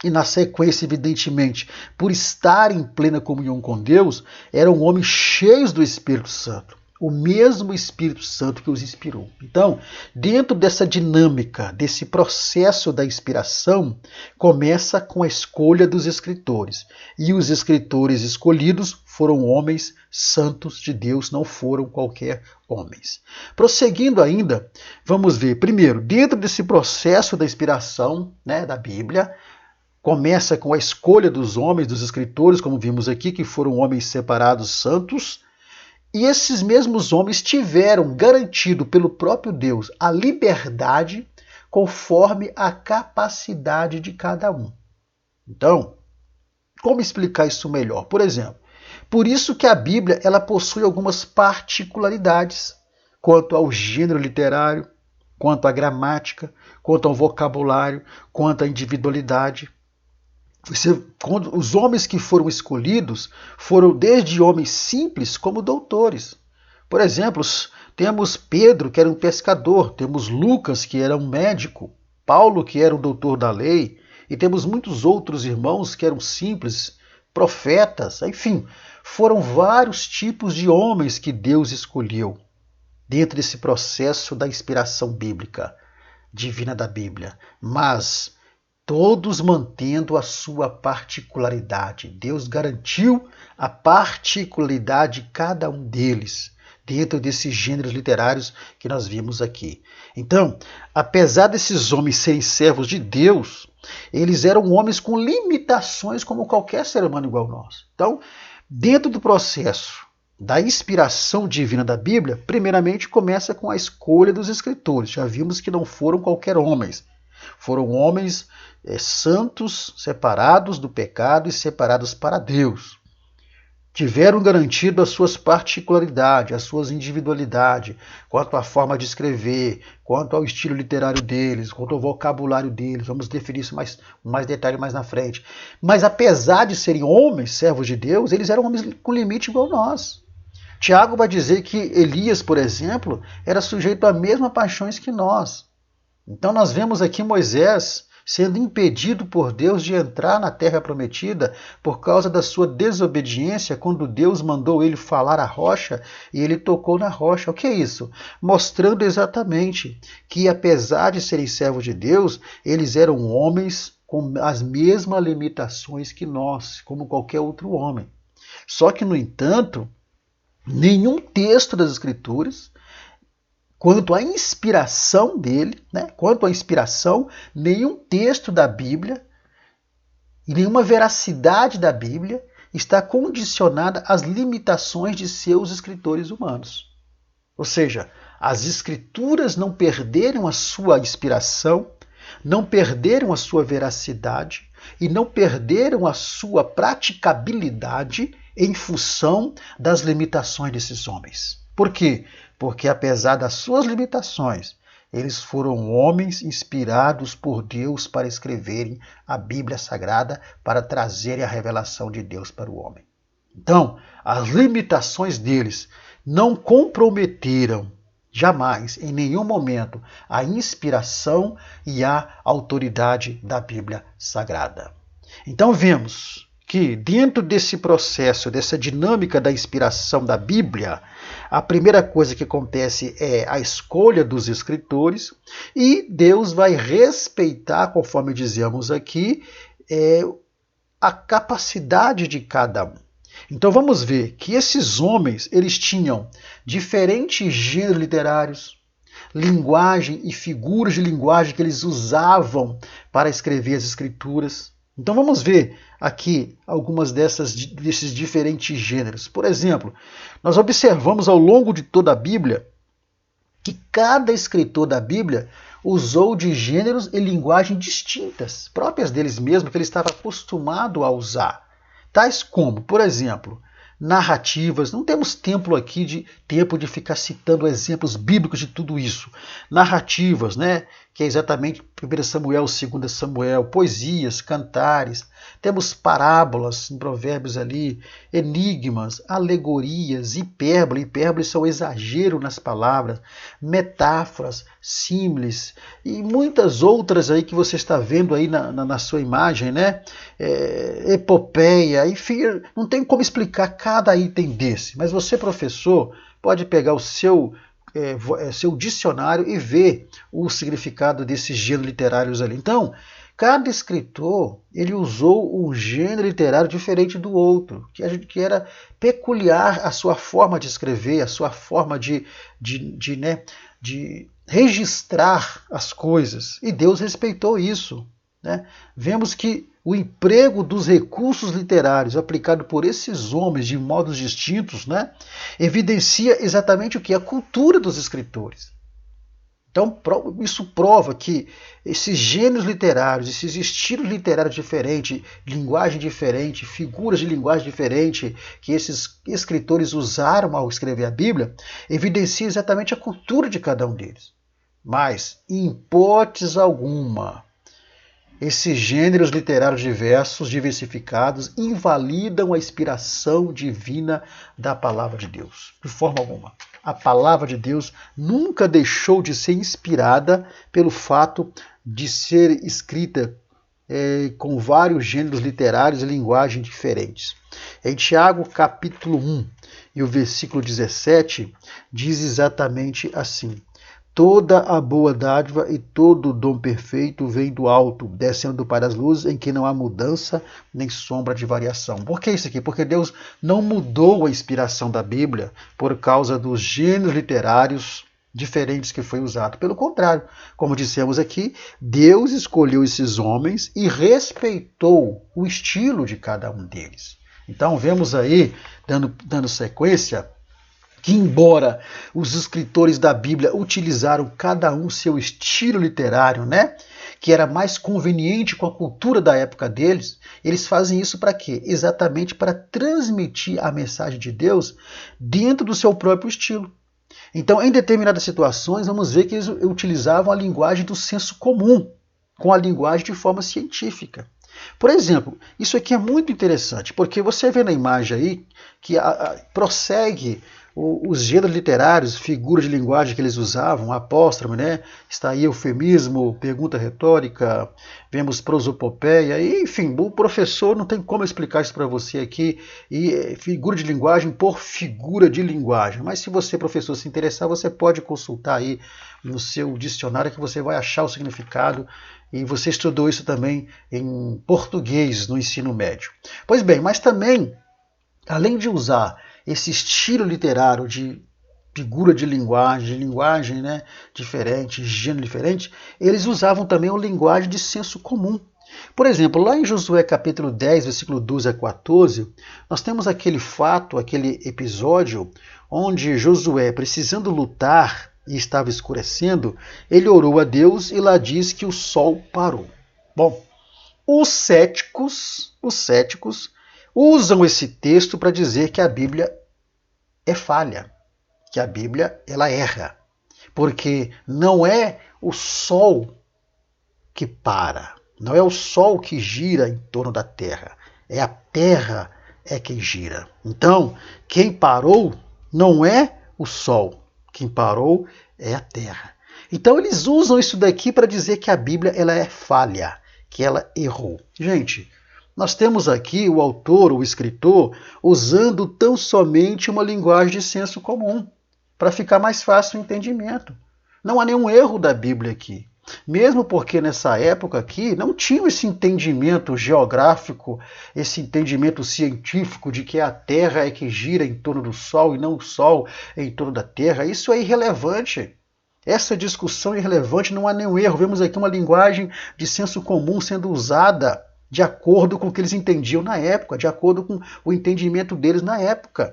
E na sequência, evidentemente, por estar em plena comunhão com Deus, eram homens cheios do Espírito Santo. O mesmo Espírito Santo que os inspirou. Então, dentro dessa dinâmica, desse processo da inspiração, começa com a escolha dos escritores. E os escritores escolhidos foram homens santos de Deus, não foram qualquer homens. Prosseguindo ainda, vamos ver, primeiro, dentro desse processo da inspiração da Bíblia, começa com a escolha dos homens, dos escritores, como vimos aqui, que foram homens separados santos, e esses mesmos homens tiveram garantido pelo próprio Deus a liberdade conforme a capacidade de cada um. Então, como explicar isso melhor? Por exemplo, por isso que a Bíblia ela possui algumas particularidades quanto ao gênero literário, quanto à gramática, quanto ao vocabulário, quanto à individualidade. Os homens que foram escolhidos foram desde homens simples como doutores. Por exemplo, temos Pedro, que era um pescador, temos Lucas, que era um médico, Paulo, que era um doutor da lei, e temos muitos outros irmãos que eram simples, profetas, enfim, foram vários tipos de homens que Deus escolheu dentro desse processo da inspiração bíblica, divina da Bíblia. Mas todos mantendo a sua particularidade. Deus garantiu a particularidade de cada um deles. dentro desses gêneros literários que nós vimos aqui. Então, apesar desses homens serem servos de Deus, eles eram homens com limitações como qualquer ser humano igual a nós. Então, dentro do processo da inspiração divina da Bíblia, primeiramente começa com a escolha dos escritores. Já vimos que não foram qualquer homens. Foram homens santos, separados do pecado e separados para Deus. Tiveram garantido as suas particularidades, as suas individualidades, quanto à forma de escrever, quanto ao estilo literário deles, quanto ao vocabulário deles. Vamos definir isso mais detalhe mais na frente. Mas apesar de serem homens, servos de Deus, eles eram homens com limite igual a nós. Tiago vai dizer que Elias, por exemplo, era sujeito às mesmas paixões que nós. Então nós vemos aqui Moisés sendo impedido por Deus de entrar na terra prometida por causa da sua desobediência, quando Deus mandou ele falar à rocha e ele tocou na rocha. O que é isso? Mostrando exatamente que, apesar de serem servos de Deus, eles eram homens com as mesmas limitações que nós, como qualquer outro homem. Só que, no entanto, nenhum texto das Escrituras, quanto à inspiração dele, quanto à inspiração, nenhum texto da Bíblia e nenhuma veracidade da Bíblia está condicionada às limitações de seus escritores humanos. Ou seja, as Escrituras não perderam a sua inspiração, não perderam a sua veracidade e não perderam a sua praticabilidade em função das limitações desses homens. Por quê? Porque apesar das suas limitações, eles foram homens inspirados por Deus para escreverem a Bíblia Sagrada, para trazerem a revelação de Deus para o homem. Então, as limitações deles não comprometeram jamais, em nenhum momento, a inspiração e a autoridade da Bíblia Sagrada. Então vemos que dentro desse processo, dessa dinâmica da inspiração da Bíblia, a primeira coisa que acontece é a escolha dos escritores e Deus vai respeitar, conforme dizemos aqui, a capacidade de cada um. Então vamos ver que esses homens, eles tinham diferentes gêneros literários, linguagem e figuras de linguagem que eles usavam para escrever as escrituras. Então vamos ver aqui algumas desses diferentes gêneros. Por exemplo, nós observamos ao longo de toda a Bíblia que cada escritor da Bíblia usou de gêneros e linguagem distintas, próprias deles mesmos, que ele estava acostumado a usar. Tais como, por exemplo, narrativas. Não temos tempo aqui de ficar citando exemplos bíblicos de tudo isso. Narrativas, que é exatamente 1 Samuel, 2 Samuel, poesias, cantares. Temos parábolas em Provérbios ali, enigmas, alegorias, hipérbole. Hipérbole são exagero nas palavras, metáforas, símiles e muitas outras aí que você está vendo aí na sua imagem, epopeia, enfim, não tem como explicar cada item desse. Mas você, professor, pode pegar o seu dicionário e ver o significado desses gêneros literários ali. Então, cada escritor ele usou um gênero literário diferente do outro, que era peculiar à sua forma de escrever, à sua forma de registrar as coisas. E Deus respeitou isso. Vemos que o emprego dos recursos literários aplicado por esses homens de modos distintos, evidencia exatamente o que? A cultura dos escritores. Então, isso prova que esses gêneros literários, esses estilos literários diferentes, linguagem diferente, figuras de linguagem diferente que esses escritores usaram ao escrever a Bíblia, evidencia exatamente a cultura de cada um deles. Mas, em hipótese alguma, esses gêneros literários diversos, diversificados, invalidam a inspiração divina da palavra de Deus. De forma alguma. A palavra de Deus nunca deixou de ser inspirada pelo fato de ser escrita com vários gêneros literários e linguagens diferentes. Em Tiago, capítulo 1 e o versículo 17, diz exatamente assim: Toda a boa dádiva e todo o dom perfeito vem do alto, descendo do Pai das luzes, em que não há mudança nem sombra de variação. Por que isso aqui? Porque Deus não mudou a inspiração da Bíblia por causa dos gêneros literários diferentes que foi usado. Pelo contrário, como dissemos aqui, Deus escolheu esses homens e respeitou o estilo de cada um deles. Então vemos aí, dando sequência, que embora os escritores da Bíblia utilizaram cada um seu estilo literário, né, que era mais conveniente com a cultura da época deles, eles fazem isso para quê? Exatamente para transmitir a mensagem de Deus dentro do seu próprio estilo. Então, em determinadas situações, vamos ver que eles utilizavam a linguagem do senso comum, com a linguagem de forma científica. Por exemplo, isso aqui é muito interessante, porque você vê na imagem aí que prossegue os gêneros literários, figuras de linguagem que eles usavam, apóstrofo, né? Está aí eufemismo, pergunta retórica, vemos prosopopeia, e, enfim, o professor não tem como explicar isso para você aqui, e figura de linguagem por figura de linguagem. Mas se você, professor, se interessar, você pode consultar aí no seu dicionário que você vai achar o significado, e você estudou isso também em português no ensino médio. Pois bem, mas também, além de usar esse estilo literário de figura de linguagem, né, diferente, gênero diferente, eles usavam também a linguagem de senso comum. Por exemplo, lá em Josué capítulo 10, versículo 12 a 14, nós temos aquele fato, aquele episódio, onde Josué, precisando lutar e estava escurecendo, ele orou a Deus e lá diz que o sol parou. Bom, os céticos usam esse texto para dizer que a Bíblia é falha, que a Bíblia ela erra, porque não é o sol que para, não é o sol que gira em torno da Terra, é a Terra é quem gira. Então, quem parou não é o sol, quem parou é a Terra. Então eles usam isso daqui para dizer que a Bíblia ela é falha, que ela errou. Gente, nós temos aqui o autor, o escritor, usando tão somente uma linguagem de senso comum, para ficar mais fácil o entendimento. Não há nenhum erro da Bíblia aqui. Mesmo porque nessa época aqui não tinha esse entendimento geográfico, esse entendimento científico de que a Terra é que gira em torno do Sol e não o Sol em torno da Terra. Isso é irrelevante. Essa discussão é irrelevante, não há nenhum erro. Vemos aqui uma linguagem de senso comum sendo usada de acordo com o que eles entendiam na época, de acordo com o entendimento deles na época.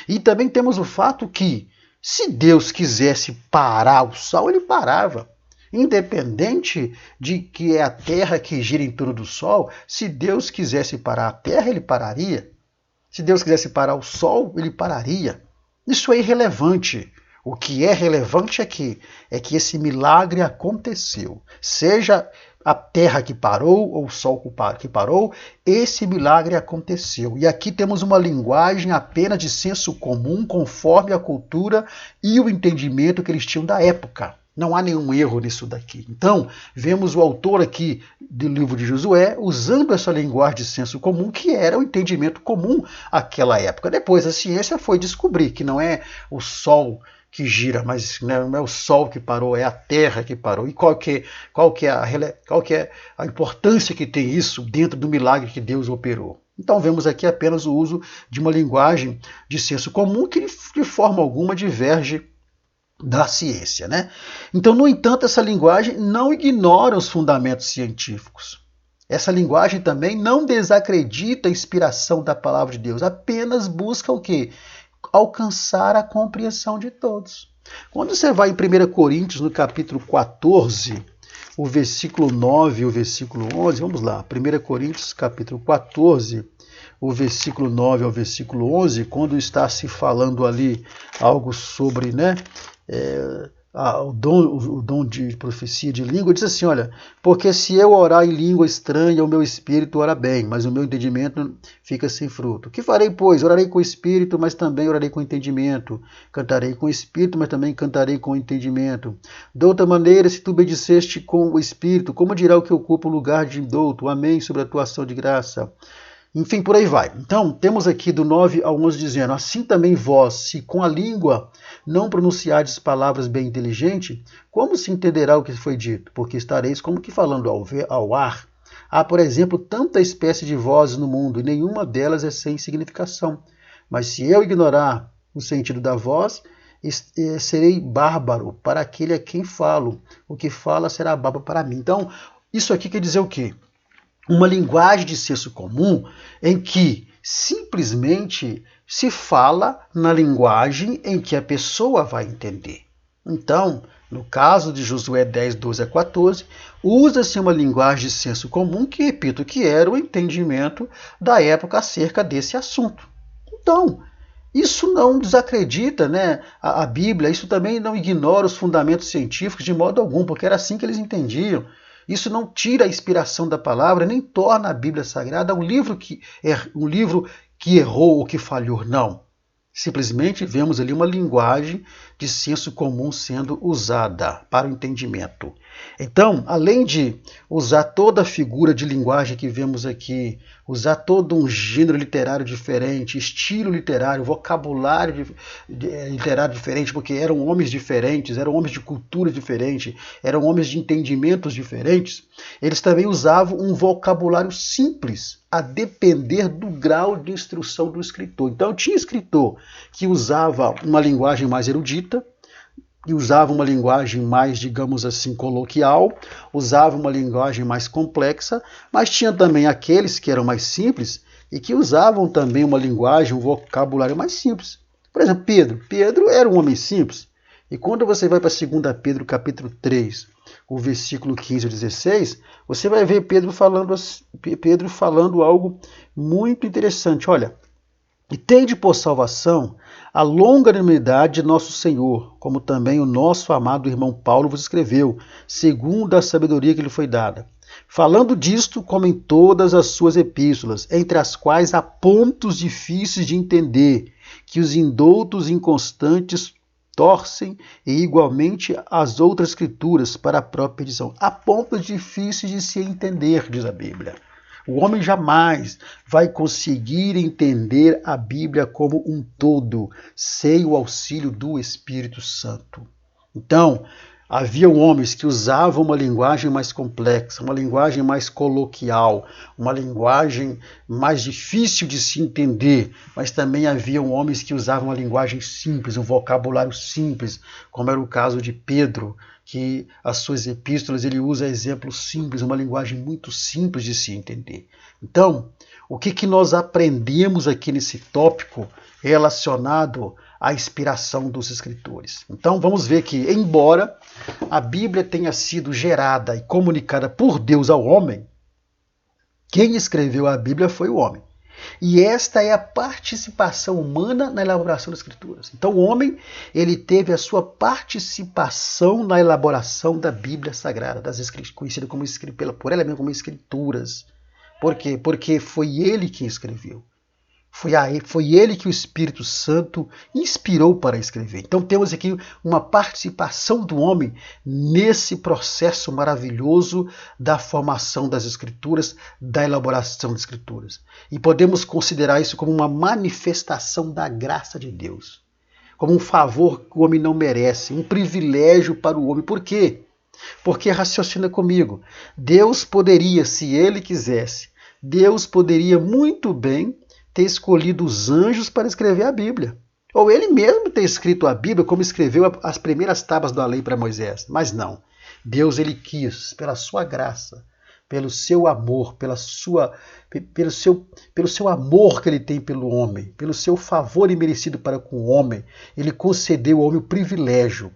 E também temos o fato que, se Deus quisesse parar o Sol, ele parava. Independente de que é a Terra que gira em torno do Sol, se Deus quisesse parar a Terra, ele pararia. Se Deus quisesse parar o Sol, ele pararia. Isso é irrelevante. O que é relevante é que esse milagre aconteceu. Seja a Terra que parou ou o Sol que parou, esse milagre aconteceu. E aqui temos uma linguagem apenas de senso comum, conforme a cultura e o entendimento que eles tinham da época. Não há nenhum erro nisso daqui. Então, vemos o autor aqui do livro de Josué usando essa linguagem de senso comum, que era o entendimento comum àquela época. Depois a ciência foi descobrir que não é o Sol que gira, mas não é o Sol que parou, é a Terra que parou. E qual que é a importância que tem isso dentro do milagre que Deus operou? Então vemos aqui apenas o uso de uma linguagem de senso comum que de forma alguma diverge da ciência, né? Então, no entanto, essa linguagem não ignora os fundamentos científicos. Essa linguagem também não desacredita a inspiração da palavra de Deus, apenas busca o quê? Alcançar a compreensão de todos. Quando você vai em 1 Coríntios, no capítulo 14, o versículo 9 e o versículo 11, vamos lá, 1 Coríntios, capítulo 14, o versículo 9 ao versículo 11, quando está se falando ali algo sobre, né, o dom de profecia de língua, diz assim, olha, porque se eu orar em língua estranha, o meu espírito ora bem, mas o meu entendimento fica sem fruto. O que farei, pois? Orarei com o espírito, mas também orarei com entendimento. Cantarei com o espírito, mas também cantarei com entendimento. De outra maneira, se tu obedeceste com o espírito, como dirá o que ocupa o lugar de douto? Amém, sobre a tua ação de graça. Enfim, por aí vai. Então, temos aqui do 9 ao 11 dizendo: assim também vós, se com a língua não pronunciardes palavras bem inteligentes, como se entenderá o que foi dito? Porque estareis como que falando ao ar. Há, por exemplo, tanta espécie de vozes no mundo, e nenhuma delas é sem significação. Mas se eu ignorar o sentido da voz, serei bárbaro para aquele a quem falo. O que fala será bárbaro para mim. Então, isso aqui quer dizer o quê? Uma linguagem de senso comum em que simplesmente se fala na linguagem em que a pessoa vai entender. Então, no caso de Josué 10, 12 a 14, usa-se uma linguagem de senso comum que, repito, que era o entendimento da época acerca desse assunto. Então, isso não desacredita, né, a Bíblia, isso também não ignora os fundamentos científicos de modo algum, porque era assim que eles entendiam. Isso não tira a inspiração da palavra, nem torna a Bíblia Sagrada um livro que errou ou que falhou, não. Simplesmente vemos ali uma linguagem de senso comum sendo usada para o entendimento. Então, além de usar toda a figura de linguagem que vemos aqui, usar todo um gênero literário diferente, estilo literário, vocabulário literário diferente, porque eram homens diferentes, eram homens de cultura diferente, eram homens de entendimentos diferentes, eles também usavam um vocabulário simples, a depender do grau de instrução do escritor. Então, tinha escritor que usava uma linguagem mais erudita, e usava uma linguagem mais, digamos assim, coloquial, usava uma linguagem mais complexa, mas tinha também aqueles que eram mais simples e que usavam também uma linguagem, um vocabulário mais simples. Por exemplo, Pedro. Pedro era um homem simples. E quando você vai para 2 Pedro capítulo 3, o versículo 15 a 16, você vai ver Pedro falando algo muito interessante. Olha, e tende por salvação a longanimidade de nosso Senhor, como também o nosso amado irmão Paulo vos escreveu, segundo a sabedoria que lhe foi dada. Falando disto, como em todas as suas epístolas, entre as quais há pontos difíceis de entender, que os indoutos inconstantes torcem, e igualmente as outras escrituras para a própria perdição. Há pontos difíceis de se entender, diz a Bíblia. O homem jamais vai conseguir entender a Bíblia como um todo, sem o auxílio do Espírito Santo. Então, havia homens que usavam uma linguagem mais complexa, uma linguagem mais coloquial, uma linguagem mais difícil de se entender, mas também havia homens que usavam uma linguagem simples, um vocabulário simples, como era o caso de Pedro, que as suas epístolas ele usa exemplos simples, uma linguagem muito simples de se entender. Então, o que nós aprendemos aqui nesse tópico relacionado à inspiração dos escritores? Então, vamos ver que, embora a Bíblia tenha sido gerada e comunicada por Deus ao homem, quem escreveu a Bíblia foi o homem. E esta é a participação humana na elaboração das escrituras. Então o homem ele teve a sua participação na elaboração da Bíblia Sagrada, conhecida como por ela mesma como escrituras. Por quê? Porque foi ele quem escreveu. Foi ele que o Espírito Santo inspirou para escrever. Então temos aqui uma participação do homem nesse processo maravilhoso da formação das Escrituras, da elaboração das Escrituras. E podemos considerar isso como uma manifestação da graça de Deus, como um favor que o homem não merece, um privilégio para o homem. Por quê? Porque raciocina comigo. Deus poderia, se ele quisesse, Deus poderia muito bem ter escolhido os anjos para escrever a Bíblia. Ou ele mesmo ter escrito a Bíblia como escreveu as primeiras tábuas da lei para Moisés. Mas não. Deus ele quis, pela sua graça, pelo seu amor, pelo seu amor que ele tem pelo homem, pelo seu favor imerecido para com o homem, ele concedeu ao homem o privilégio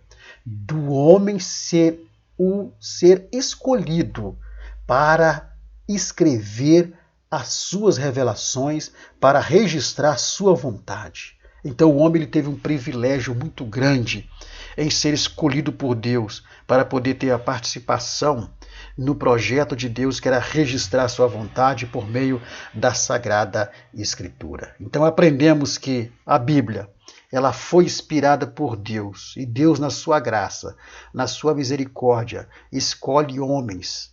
do homem ser escolhido para escrever as suas revelações, para registrar a sua vontade. Então o homem ele teve um privilégio muito grande em ser escolhido por Deus para poder ter a participação no projeto de Deus, que era registrar a sua vontade por meio da Sagrada Escritura. Então aprendemos que a Bíblia ela foi inspirada por Deus, e Deus, na sua graça, na sua misericórdia, escolhe homens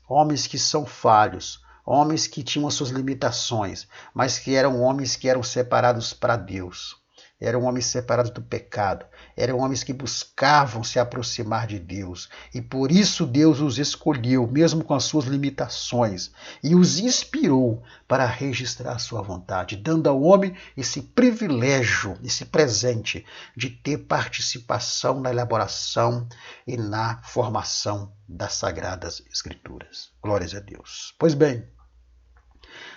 que são falhos, homens que tinham as suas limitações, mas que eram homens que eram separados para Deus. Eram homens separados do pecado, eram homens que buscavam se aproximar de Deus. E por isso Deus os escolheu, mesmo com as suas limitações, e os inspirou para registrar a sua vontade, dando ao homem esse privilégio, esse presente de ter participação na elaboração e na formação das Sagradas Escrituras. Glórias a Deus. Pois bem,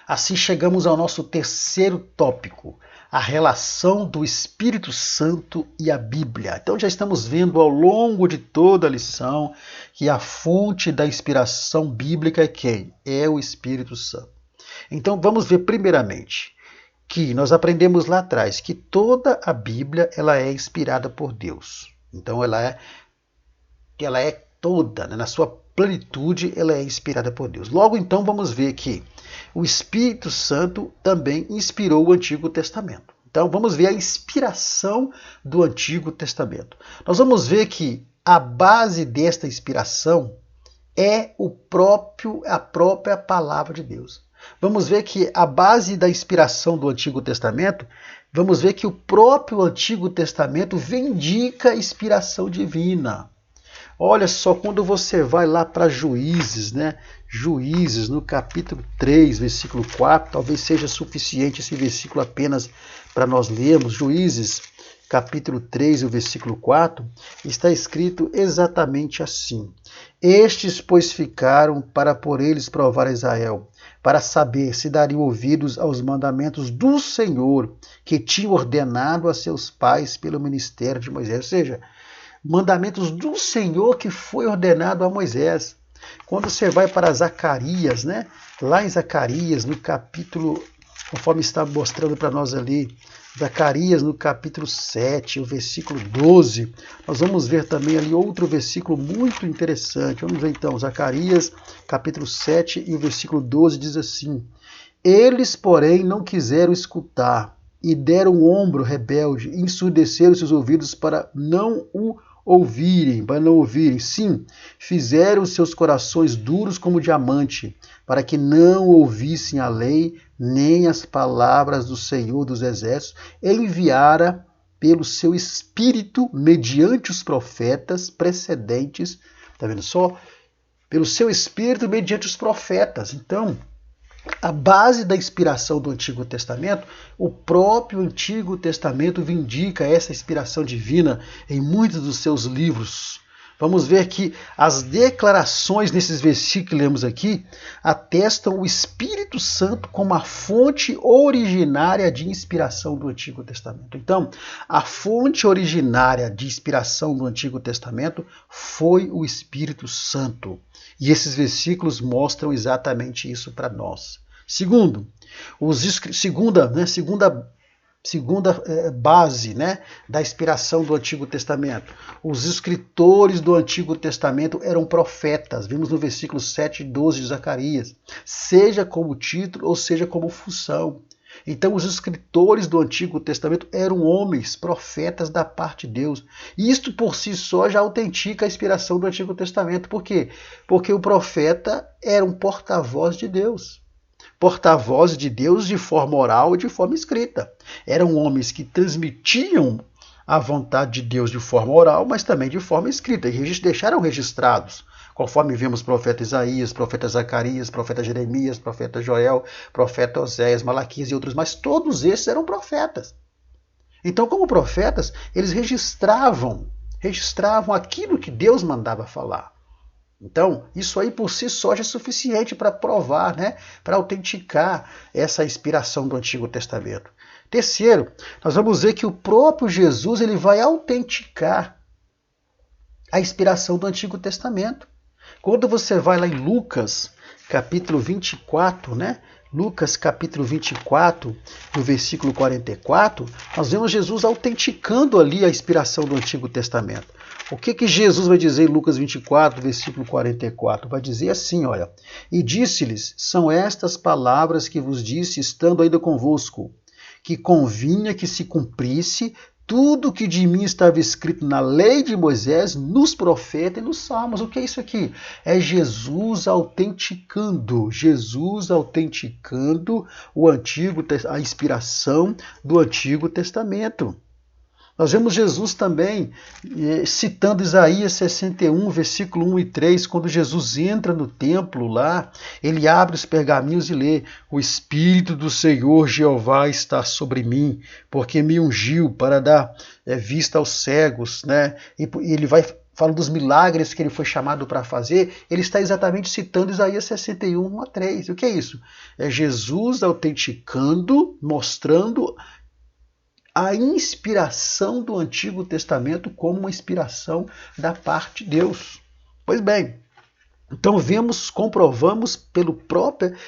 assim chegamos ao nosso terceiro tópico, a relação do Espírito Santo e a Bíblia. Então já estamos vendo ao longo de toda a lição que a fonte da inspiração bíblica é quem? É o Espírito Santo. Então vamos ver primeiramente que nós aprendemos lá atrás que toda a Bíblia ela é inspirada por Deus. Então ela é toda, né, na sua plenitude, ela é inspirada por Deus. Logo então vamos ver que o Espírito Santo também inspirou o Antigo Testamento. Então vamos ver a inspiração do Antigo Testamento. Nós vamos ver que a base desta inspiração é a própria palavra de Deus. Vamos ver que a base da inspiração do Antigo Testamento, vamos ver que o próprio Antigo Testamento vindica a inspiração divina. Olha só, quando você vai lá para Juízes, né? Juízes, no capítulo 3, versículo 4, talvez seja suficiente esse versículo apenas para nós lermos. Juízes, capítulo 3, o versículo 4, está escrito exatamente assim. Estes, pois, ficaram para por eles provar a Israel, para saber se dariam ouvidos aos mandamentos do Senhor, que tinha ordenado a seus pais pelo ministério de Moisés. Ou seja, mandamentos do Senhor que foi ordenado a Moisés. Quando você vai para Zacarias, né? Lá em Zacarias, no capítulo, conforme está mostrando para nós ali, Zacarias no capítulo 7, o versículo 12, nós vamos ver também ali outro versículo muito interessante. Vamos ver então, Zacarias, capítulo 7 e o versículo 12 diz assim: Eles, porém, não quiseram escutar e deram o ombro rebelde, e ensurdeceram seus ouvidos para não ouvirem. Sim, fizeram seus corações duros como diamante, para que não ouvissem a lei, nem as palavras do Senhor dos Exércitos, enviara pelo seu Espírito, mediante os profetas precedentes, está vendo só? Pelo seu Espírito, mediante os profetas. Então, a base da inspiração do Antigo Testamento, o próprio Antigo Testamento vindica essa inspiração divina em muitos dos seus livros. Vamos ver que as declarações nesses versículos que lemos aqui atestam o Espírito Santo como a fonte originária de inspiração do Antigo Testamento. Então, a fonte originária de inspiração do Antigo Testamento foi o Espírito Santo. E esses versículos mostram exatamente isso para nós. Segunda base, né, da inspiração do Antigo Testamento. Os escritores do Antigo Testamento eram profetas. Vimos no versículo 7 e 12 de Zacarias. Seja como título ou seja como função. Então, os escritores do Antigo Testamento eram homens, profetas da parte de Deus. E isto por si só já autentica a inspiração do Antigo Testamento. Por quê? Porque o profeta era um porta-voz de Deus. Porta-voz de Deus de forma oral e de forma escrita. Eram homens que transmitiam a vontade de Deus de forma oral, mas também de forma escrita. E deixaram registrados. Conforme vimos profeta Isaías, profeta Zacarias, profeta Jeremias, profeta Joel, profeta Oséias, Malaquias e outros, mas todos esses eram profetas. Então, como profetas, eles registravam aquilo que Deus mandava falar. Então, isso aí por si só já é suficiente para provar, né, para autenticar essa inspiração do Antigo Testamento. Terceiro, nós vamos ver que o próprio Jesus ele vai autenticar a inspiração do Antigo Testamento. Quando você vai lá em Lucas, capítulo 24, né? Lucas, capítulo 24, no versículo 44, nós vemos Jesus autenticando ali a inspiração do Antigo Testamento. O que Jesus vai dizer em Lucas 24, versículo 44? Vai dizer assim, olha: E disse-lhes, são estas palavras que vos disse, estando ainda convosco, que convinha que se cumprisse tudo que de mim estava escrito na lei de Moisés, nos profetas e nos salmos. O que é isso aqui? É Jesus autenticando a inspiração do Antigo Testamento. Nós vemos Jesus também citando Isaías 61, versículo 1 e 3, quando Jesus entra no templo lá, ele abre os pergaminhos e lê: o Espírito do Senhor Jeová está sobre mim, porque me ungiu para dar vista aos cegos, né? E ele vai falando dos milagres que ele foi chamado para fazer, ele está exatamente citando Isaías 61, 1 a 3. O que é isso? É Jesus autenticando, mostrando a inspiração do Antigo Testamento como uma inspiração da parte de Deus. Pois bem, então comprovamos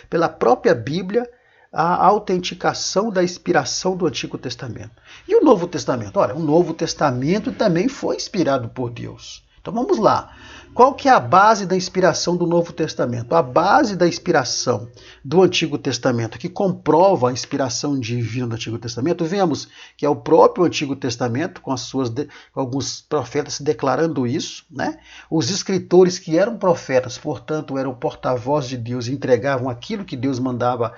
pela própria Bíblia a autenticação da inspiração do Antigo Testamento. E o Novo Testamento? Olha, o Novo Testamento também foi inspirado por Deus. Então vamos lá. Qual que é a base da inspiração do Novo Testamento? A base da inspiração do Antigo Testamento, que comprova a inspiração divina do Antigo Testamento, vemos que é o próprio Antigo Testamento, com alguns profetas declarando isso, né? Os escritores que eram profetas, portanto, eram porta-voz de Deus e entregavam aquilo que Deus mandava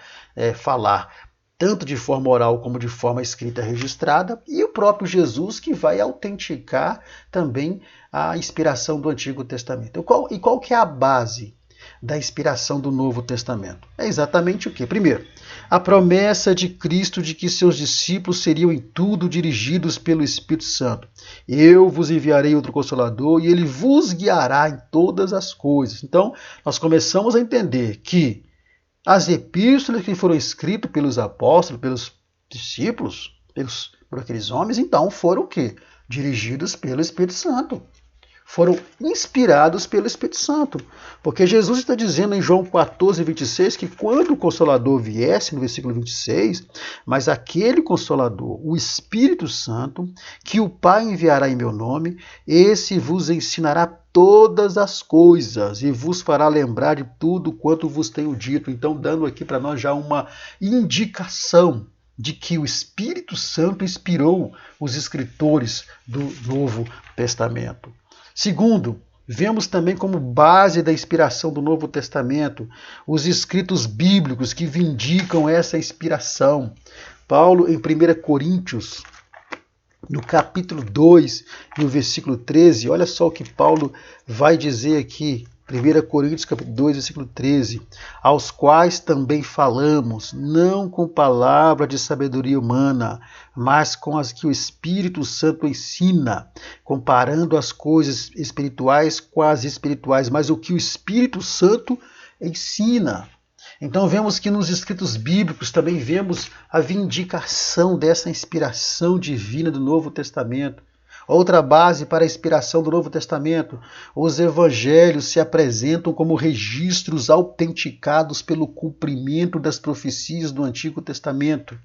falar, tanto de forma oral como de forma escrita registrada, e o próprio Jesus que vai autenticar também a inspiração do Antigo Testamento. E qual que é a base da inspiração do Novo Testamento? É exatamente o quê? Primeiro, a promessa de Cristo de que seus discípulos seriam em tudo dirigidos pelo Espírito Santo. Eu vos enviarei outro Consolador e ele vos guiará em todas as coisas. Então, nós começamos a entender que as epístolas que foram escritas pelos apóstolos, pelos discípulos, por aqueles homens, então foram o quê? Dirigidos pelo Espírito Santo. Foram inspirados pelo Espírito Santo. Porque Jesus está dizendo em João 14, 26, que quando o Consolador viesse, no versículo 26, mas aquele Consolador, o Espírito Santo, que o Pai enviará em meu nome, esse vos ensinará todas as coisas e vos fará lembrar de tudo quanto vos tenho dito. Então, dando aqui para nós já uma indicação de que o Espírito Santo inspirou os escritores do Novo Testamento. Segundo, vemos também como base da inspiração do Novo Testamento os escritos bíblicos que vindicam essa inspiração. Paulo, em 1 Coríntios, no capítulo 2, no versículo 13, olha só o que Paulo vai dizer aqui. 1 Coríntios capítulo 2, versículo 13, aos quais também falamos, não com palavra de sabedoria humana, mas com as que o Espírito Santo ensina, comparando as coisas espirituais com as espirituais, mas o que o Espírito Santo ensina. Então vemos que nos escritos bíblicos também vemos a vindicação dessa inspiração divina do Novo Testamento. Outra base para a inspiração do Novo Testamento, os evangelhos se apresentam como registros autenticados pelo cumprimento das profecias do Antigo Testamento.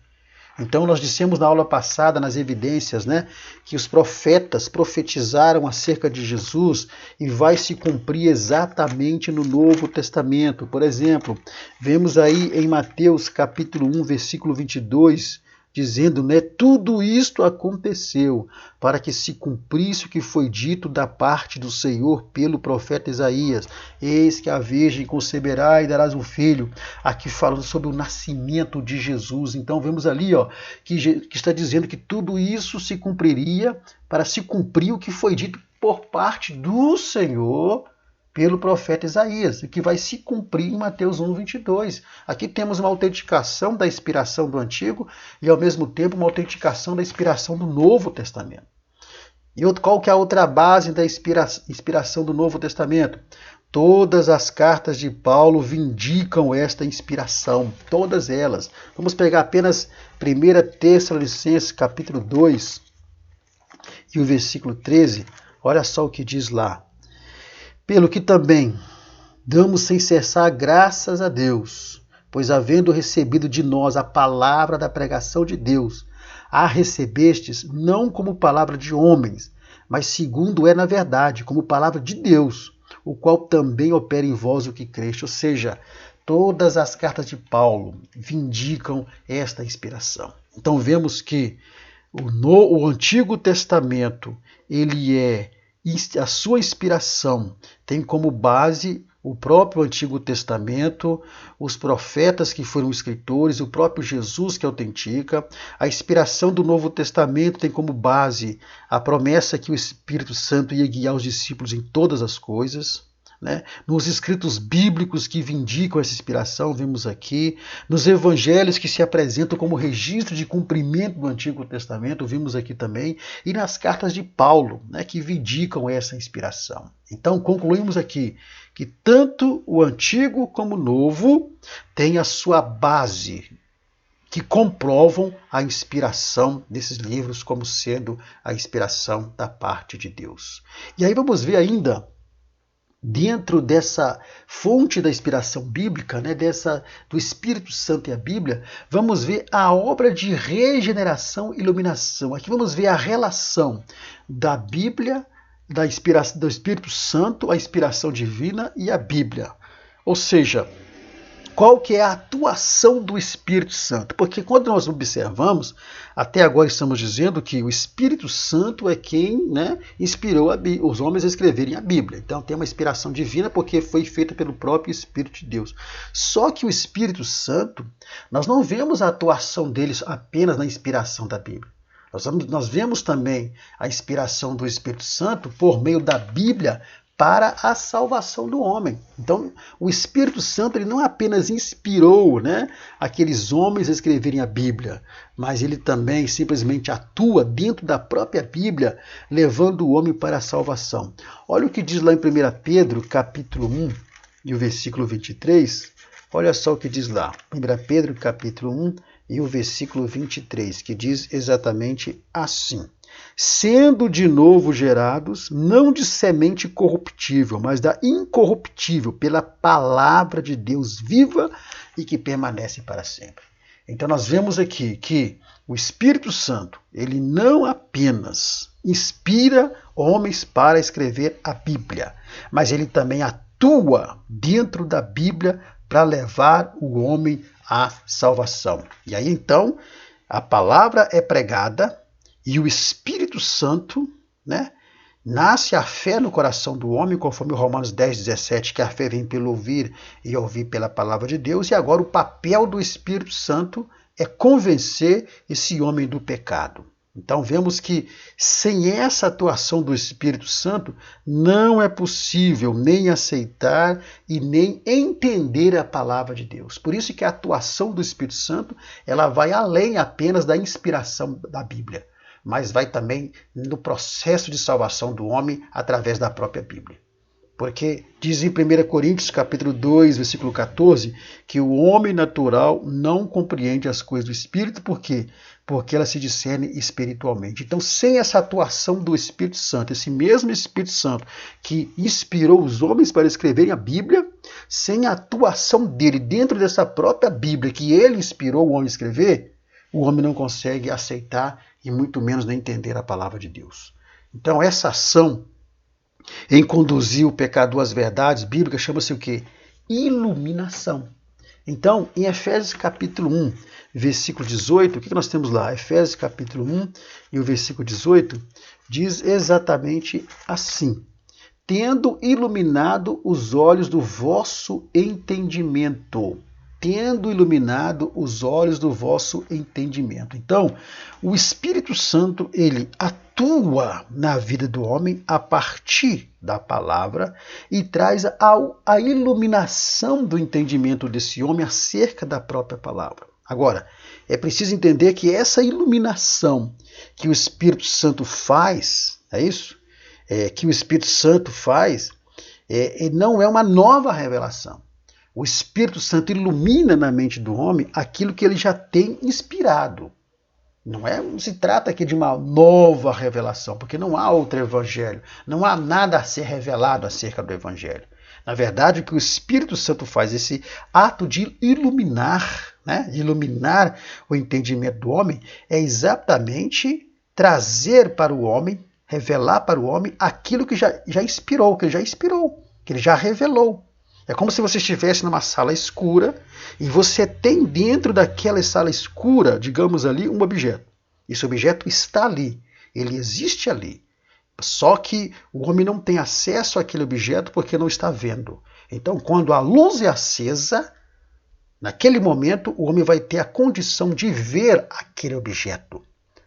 Então nós dissemos na aula passada, nas evidências, né, que os profetas profetizaram acerca de Jesus e vai se cumprir exatamente no Novo Testamento. Por exemplo, vemos aí em Mateus capítulo 1, versículo 22, dizendo, né, tudo isto aconteceu para que se cumprisse o que foi dito da parte do Senhor pelo profeta Isaías. Eis que a virgem conceberá e darás um filho. Aqui falando sobre o nascimento de Jesus. Então vemos ali que está dizendo que tudo isso se cumpriria para se cumprir o que foi dito por parte do Senhor pelo profeta Isaías, que vai se cumprir em Mateus 1, 22. Aqui temos uma autenticação da inspiração do Antigo e, ao mesmo tempo, uma autenticação da inspiração do Novo Testamento. E qual que é a outra base da inspiração do Novo Testamento? Todas as cartas de Paulo vindicam esta inspiração, todas elas. Vamos pegar apenas 1 Tessalonicenses, capítulo 2, e o versículo 13. Olha só o que diz lá. Pelo que também damos sem cessar graças a Deus, pois havendo recebido de nós a palavra da pregação de Deus, a recebestes não como palavra de homens, mas segundo é na verdade, como palavra de Deus, o qual também opera em vós o que creste. Ou seja, todas as cartas de Paulo vindicam esta inspiração. Então vemos que o Antigo Testamento, a sua inspiração tem como base o próprio Antigo Testamento, os profetas que foram escritores, o próprio Jesus que autentica. A inspiração do Novo Testamento tem como base a promessa que o Espírito Santo ia guiar os discípulos em todas as coisas. Nos escritos bíblicos que vindicam essa inspiração, vimos aqui, nos evangelhos que se apresentam como registro de cumprimento do Antigo Testamento, vimos aqui também, e nas cartas de Paulo, que vindicam essa inspiração. Então, concluímos aqui que tanto o Antigo como o Novo têm a sua base, que comprovam a inspiração desses livros como sendo a inspiração da parte de Deus. E aí vamos ver ainda, dentro dessa fonte da inspiração bíblica, do Espírito Santo e a Bíblia, vamos ver a obra de regeneração e iluminação. Aqui vamos ver a relação da Bíblia, do Espírito Santo, a inspiração divina e a Bíblia. Ou seja, qual que é a atuação do Espírito Santo? Porque quando nós observamos, até agora estamos dizendo que o Espírito Santo é quem inspirou os homens a escreverem a Bíblia. Então tem uma inspiração divina porque foi feita pelo próprio Espírito de Deus. Só que o Espírito Santo, nós não vemos a atuação deles apenas na inspiração da Bíblia. Nós vemos também a inspiração do Espírito Santo por meio da Bíblia para a salvação do homem. Então, o Espírito Santo ele não apenas inspirou aqueles homens a escreverem a Bíblia, mas ele também simplesmente atua dentro da própria Bíblia, levando o homem para a salvação. Olha o que diz lá em 1 Pedro, capítulo 1, e o versículo 23. Olha só o que diz lá. 1 Pedro, capítulo 1, e o versículo 23, que diz exatamente assim: sendo de novo gerados, não de semente corruptível, mas da incorruptível, pela palavra de Deus viva e que permanece para sempre. Então nós vemos aqui que o Espírito Santo, ele não apenas inspira homens para escrever a Bíblia, mas ele também atua dentro da Bíblia para levar o homem à salvação. E aí então, a palavra é pregada, e o Espírito Santo, nasce a fé no coração do homem, conforme Romanos 10, 17, que a fé vem pelo ouvir e ouvir pela palavra de Deus. E agora o papel do Espírito Santo é convencer esse homem do pecado. Então vemos que sem essa atuação do Espírito Santo, não é possível nem aceitar e nem entender a palavra de Deus. Por isso que a atuação do Espírito Santo ela vai além apenas da inspiração da Bíblia, mas vai também no processo de salvação do homem através da própria Bíblia. Porque diz em 1 Coríntios, capítulo 2, versículo 14, que o homem natural não compreende as coisas do Espírito, por quê? Porque ela se discerne espiritualmente. Então, sem essa atuação do Espírito Santo, esse mesmo Espírito Santo que inspirou os homens para escreverem a Bíblia, sem a atuação dele dentro dessa própria Bíblia que ele inspirou o homem a escrever, o homem não consegue aceitar e muito menos nem entender a palavra de Deus. Então, essa ação em conduzir o pecador às verdades bíblicas chama-se o quê? Iluminação. Então, em Efésios capítulo 1, versículo 18, o que nós temos lá? Efésios capítulo 1 e o versículo 18 diz exatamente assim: tendo iluminado os olhos do vosso entendimento. Tendo iluminado os olhos do vosso entendimento. Então, o Espírito Santo, ele atua na vida do homem a partir da palavra e traz a iluminação do entendimento desse homem acerca da própria palavra. Agora, é preciso entender que essa iluminação que o Espírito Santo faz, é isso? Que o Espírito Santo faz, não é uma nova revelação. O Espírito Santo ilumina na mente do homem aquilo que ele já tem inspirado. Não se trata aqui de uma nova revelação, porque não há outro evangelho, não há nada a ser revelado acerca do evangelho. Na verdade, o que o Espírito Santo faz, esse ato de iluminar, iluminar o entendimento do homem, é exatamente trazer para o homem, revelar para o homem aquilo que já inspirou, que ele já revelou. É como se você estivesse numa sala escura e você tem dentro daquela sala escura, digamos ali, um objeto. Esse objeto está ali, ele existe ali. Só que o homem não tem acesso àquele objeto porque não está vendo. Então, quando a luz é acesa, naquele momento o homem vai ter a condição de ver aquele objeto.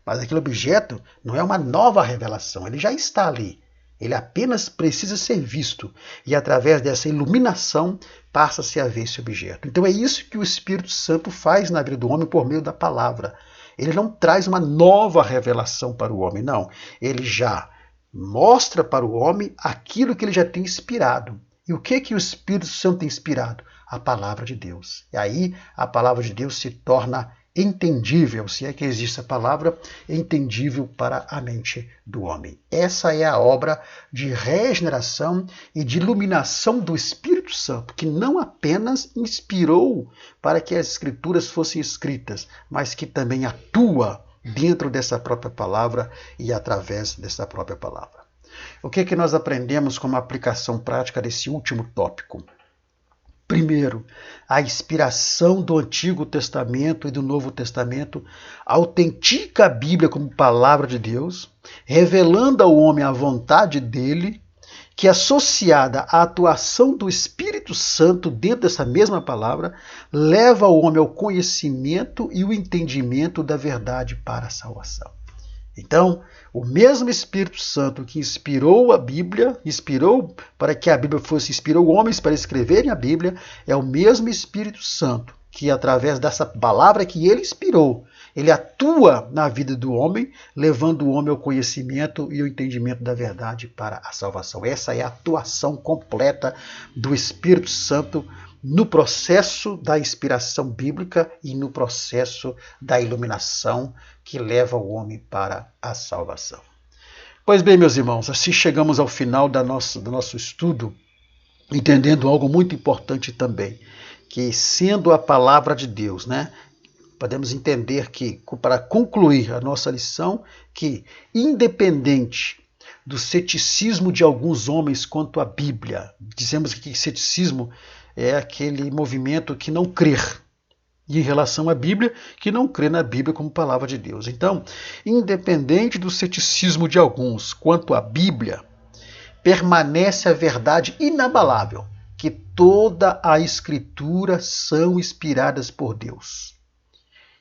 Mas aquele objeto não é uma nova revelação, ele já está ali. Ele apenas precisa ser visto. E através dessa iluminação passa-se a ver esse objeto. Então é isso que o Espírito Santo faz na vida do homem por meio da palavra. Ele não traz uma nova revelação para o homem, não. Ele já mostra para o homem aquilo que ele já tem inspirado. E o que o Espírito Santo tem inspirado? A palavra de Deus. E aí a palavra de Deus se torna entendível, se é que existe a palavra, entendível para a mente do homem. Essa é a obra de regeneração e de iluminação do Espírito Santo, que não apenas inspirou para que as Escrituras fossem escritas, mas que também atua dentro dessa própria palavra e através dessa própria palavra. O que nós aprendemos como aplicação prática desse último tópico? Primeiro, a inspiração do Antigo Testamento e do Novo Testamento autentica a Bíblia como palavra de Deus, revelando ao homem a vontade dele, que associada à atuação do Espírito Santo dentro dessa mesma palavra, leva o homem ao conhecimento e o entendimento da verdade para a salvação. Então, o mesmo Espírito Santo que inspirou a Bíblia, inspirou para que a Bíblia inspirou homens para escreverem a Bíblia, é o mesmo Espírito Santo que, através dessa palavra que ele inspirou, ele atua na vida do homem, levando o homem ao conhecimento e ao entendimento da verdade para a salvação. Essa é a atuação completa do Espírito Santo no processo da inspiração bíblica e no processo da iluminação que leva o homem para a salvação. Pois bem, meus irmãos, assim chegamos ao final do nosso estudo, entendendo algo muito importante também, que sendo a palavra de Deus, podemos entender que, para concluir a nossa lição, que independente do ceticismo de alguns homens quanto à Bíblia, dizemos que ceticismo é aquele movimento que não crer, e em relação à Bíblia, que não crê na Bíblia como palavra de Deus. Então, independente do ceticismo de alguns quanto à Bíblia, permanece a verdade inabalável, que toda a Escritura são inspiradas por Deus.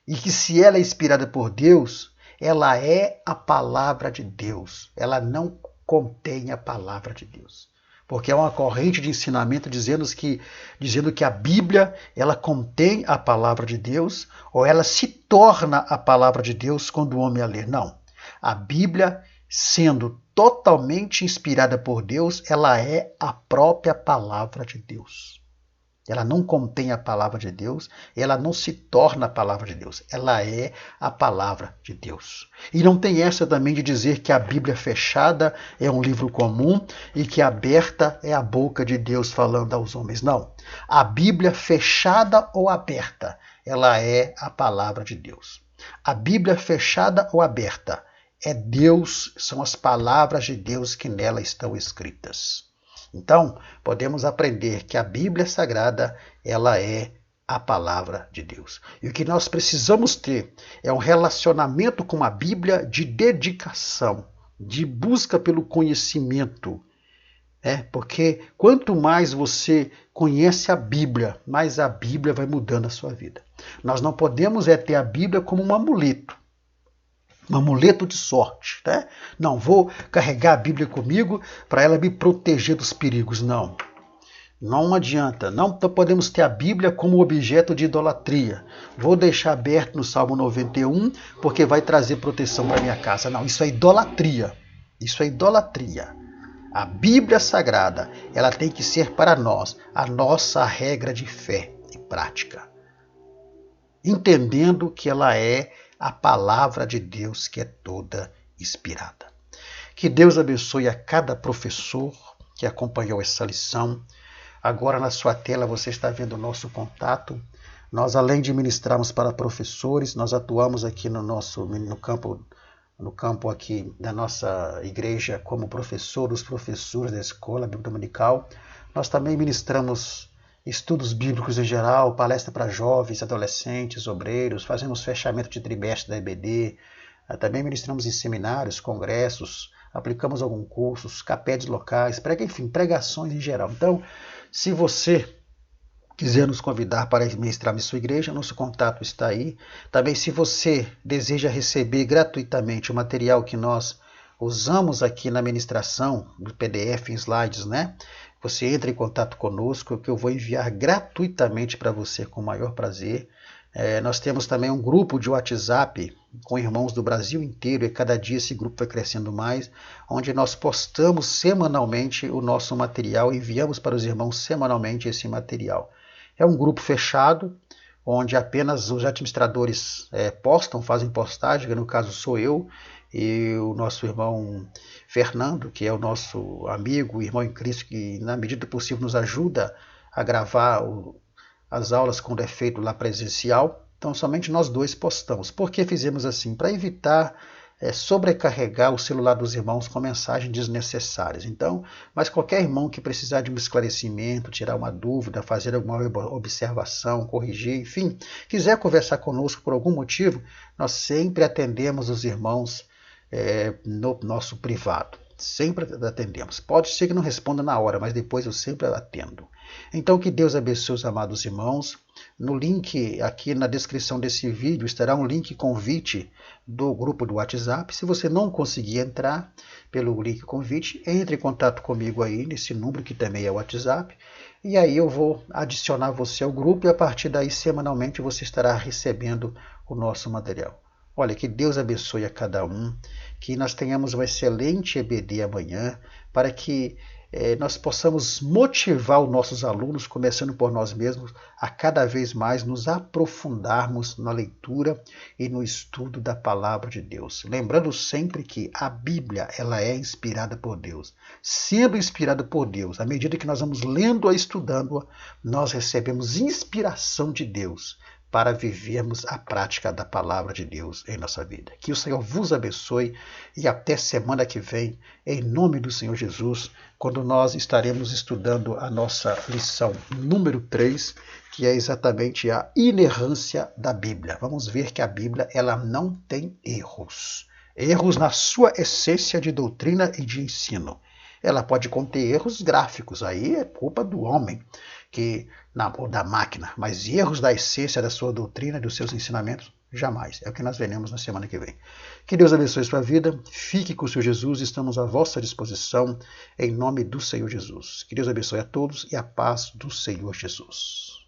E que se ela é inspirada por Deus, ela é a palavra de Deus. Ela não contém a palavra de Deus. Porque é uma corrente de ensinamento dizendo que a Bíblia ela contém a palavra de Deus ou ela se torna a palavra de Deus quando o homem a lê. Não. A Bíblia, sendo totalmente inspirada por Deus, ela é a própria palavra de Deus. Ela não contém a palavra de Deus, ela não se torna a palavra de Deus, ela é a palavra de Deus. E não tem essa também de dizer que a Bíblia fechada é um livro comum e que aberta é a boca de Deus falando aos homens. Não. A Bíblia fechada ou aberta, ela é a palavra de Deus. A Bíblia fechada ou aberta é Deus, são as palavras de Deus que nela estão escritas. Então, podemos aprender que a Bíblia Sagrada, ela é a palavra de Deus. E o que nós precisamos ter é um relacionamento com a Bíblia de dedicação, de busca pelo conhecimento. Porque quanto mais você conhece a Bíblia, mais a Bíblia vai mudando a sua vida. Nós não podemos ter a Bíblia como um amuleto de sorte. Não vou carregar a Bíblia comigo para ela me proteger dos perigos. Não. Não adianta. Não podemos ter a Bíblia como objeto de idolatria. Vou deixar aberto no Salmo 91 porque vai trazer proteção para minha casa. Não, isso é idolatria. Isso é idolatria. A Bíblia Sagrada, ela tem que ser para nós a nossa regra de fé e prática. Entendendo que ela é a palavra de Deus que é toda inspirada. Que Deus abençoe a cada professor que acompanhou essa lição. Agora na sua tela você está vendo o nosso contato. Nós, além de ministrarmos para professores, nós atuamos aqui no campo aqui da nossa igreja como dos professores da escola bíblica dominical. Nós também ministramos estudos bíblicos em geral, palestra para jovens, adolescentes, obreiros, fazemos fechamento de trimestre da EBD, Também ministramos em seminários, congressos, aplicamos alguns cursos, capédes locais, enfim, pregações em geral. Então, se você quiser nos convidar para ministrar em sua igreja, nosso contato está aí. Também, se você deseja receber gratuitamente o material que nós usamos aqui na ministração, do PDF em slides, né? Você entra em contato conosco, que eu vou enviar gratuitamente para você com o maior prazer. Nós temos também um grupo de WhatsApp com irmãos do Brasil inteiro, e cada dia esse grupo vai crescendo mais, onde nós postamos semanalmente o nosso material, enviamos para os irmãos semanalmente esse material. É um grupo fechado, onde apenas os administradores postam, fazem postagem, que no caso sou eu e o nosso irmão Fernando, que é o nosso amigo, irmão em Cristo, que na medida do possível nos ajuda a gravar as aulas quando é feito lá presencial. Então somente nós dois postamos. Por que fizemos assim? Para evitar sobrecarregar o celular dos irmãos com mensagens desnecessárias. Então, mas qualquer irmão que precisar de um esclarecimento, tirar uma dúvida, fazer alguma observação, corrigir, enfim, quiser conversar conosco por algum motivo, nós sempre atendemos os irmãos no nosso privado. Sempre atendemos. Pode ser que não responda na hora, mas depois eu sempre atendo. Então, que Deus abençoe os amados irmãos. No link aqui na descrição desse vídeo estará um link convite do grupo do WhatsApp. Se você não conseguir entrar pelo link convite, entre em contato comigo aí nesse número que também é o WhatsApp. E aí eu vou adicionar você ao grupo e a partir daí semanalmente você estará recebendo o nosso material. Olha, que Deus abençoe a cada um, que nós tenhamos um excelente EBD amanhã, para que nós possamos motivar os nossos alunos, começando por nós mesmos, a cada vez mais nos aprofundarmos na leitura e no estudo da palavra de Deus. Lembrando sempre que a Bíblia ela é inspirada por Deus. Sendo inspirada por Deus, à medida que nós vamos lendo-a e estudando-a, nós recebemos inspiração de Deus para vivermos a prática da palavra de Deus em nossa vida. Que o Senhor vos abençoe e até semana que vem, em nome do Senhor Jesus, quando nós estaremos estudando a nossa lição número 3, que é exatamente a inerrância da Bíblia. Vamos ver que a Bíblia ela não tem erros. Erros na sua essência de doutrina e de ensino. Ela pode conter erros gráficos, aí é culpa do homem ou da máquina, mas erros da essência da sua doutrina e dos seus ensinamentos, jamais. É o que nós veremos na semana que vem. Que Deus abençoe sua vida, fique com o Senhor Jesus, estamos à vossa disposição, em nome do Senhor Jesus. Que Deus abençoe a todos e a paz do Senhor Jesus.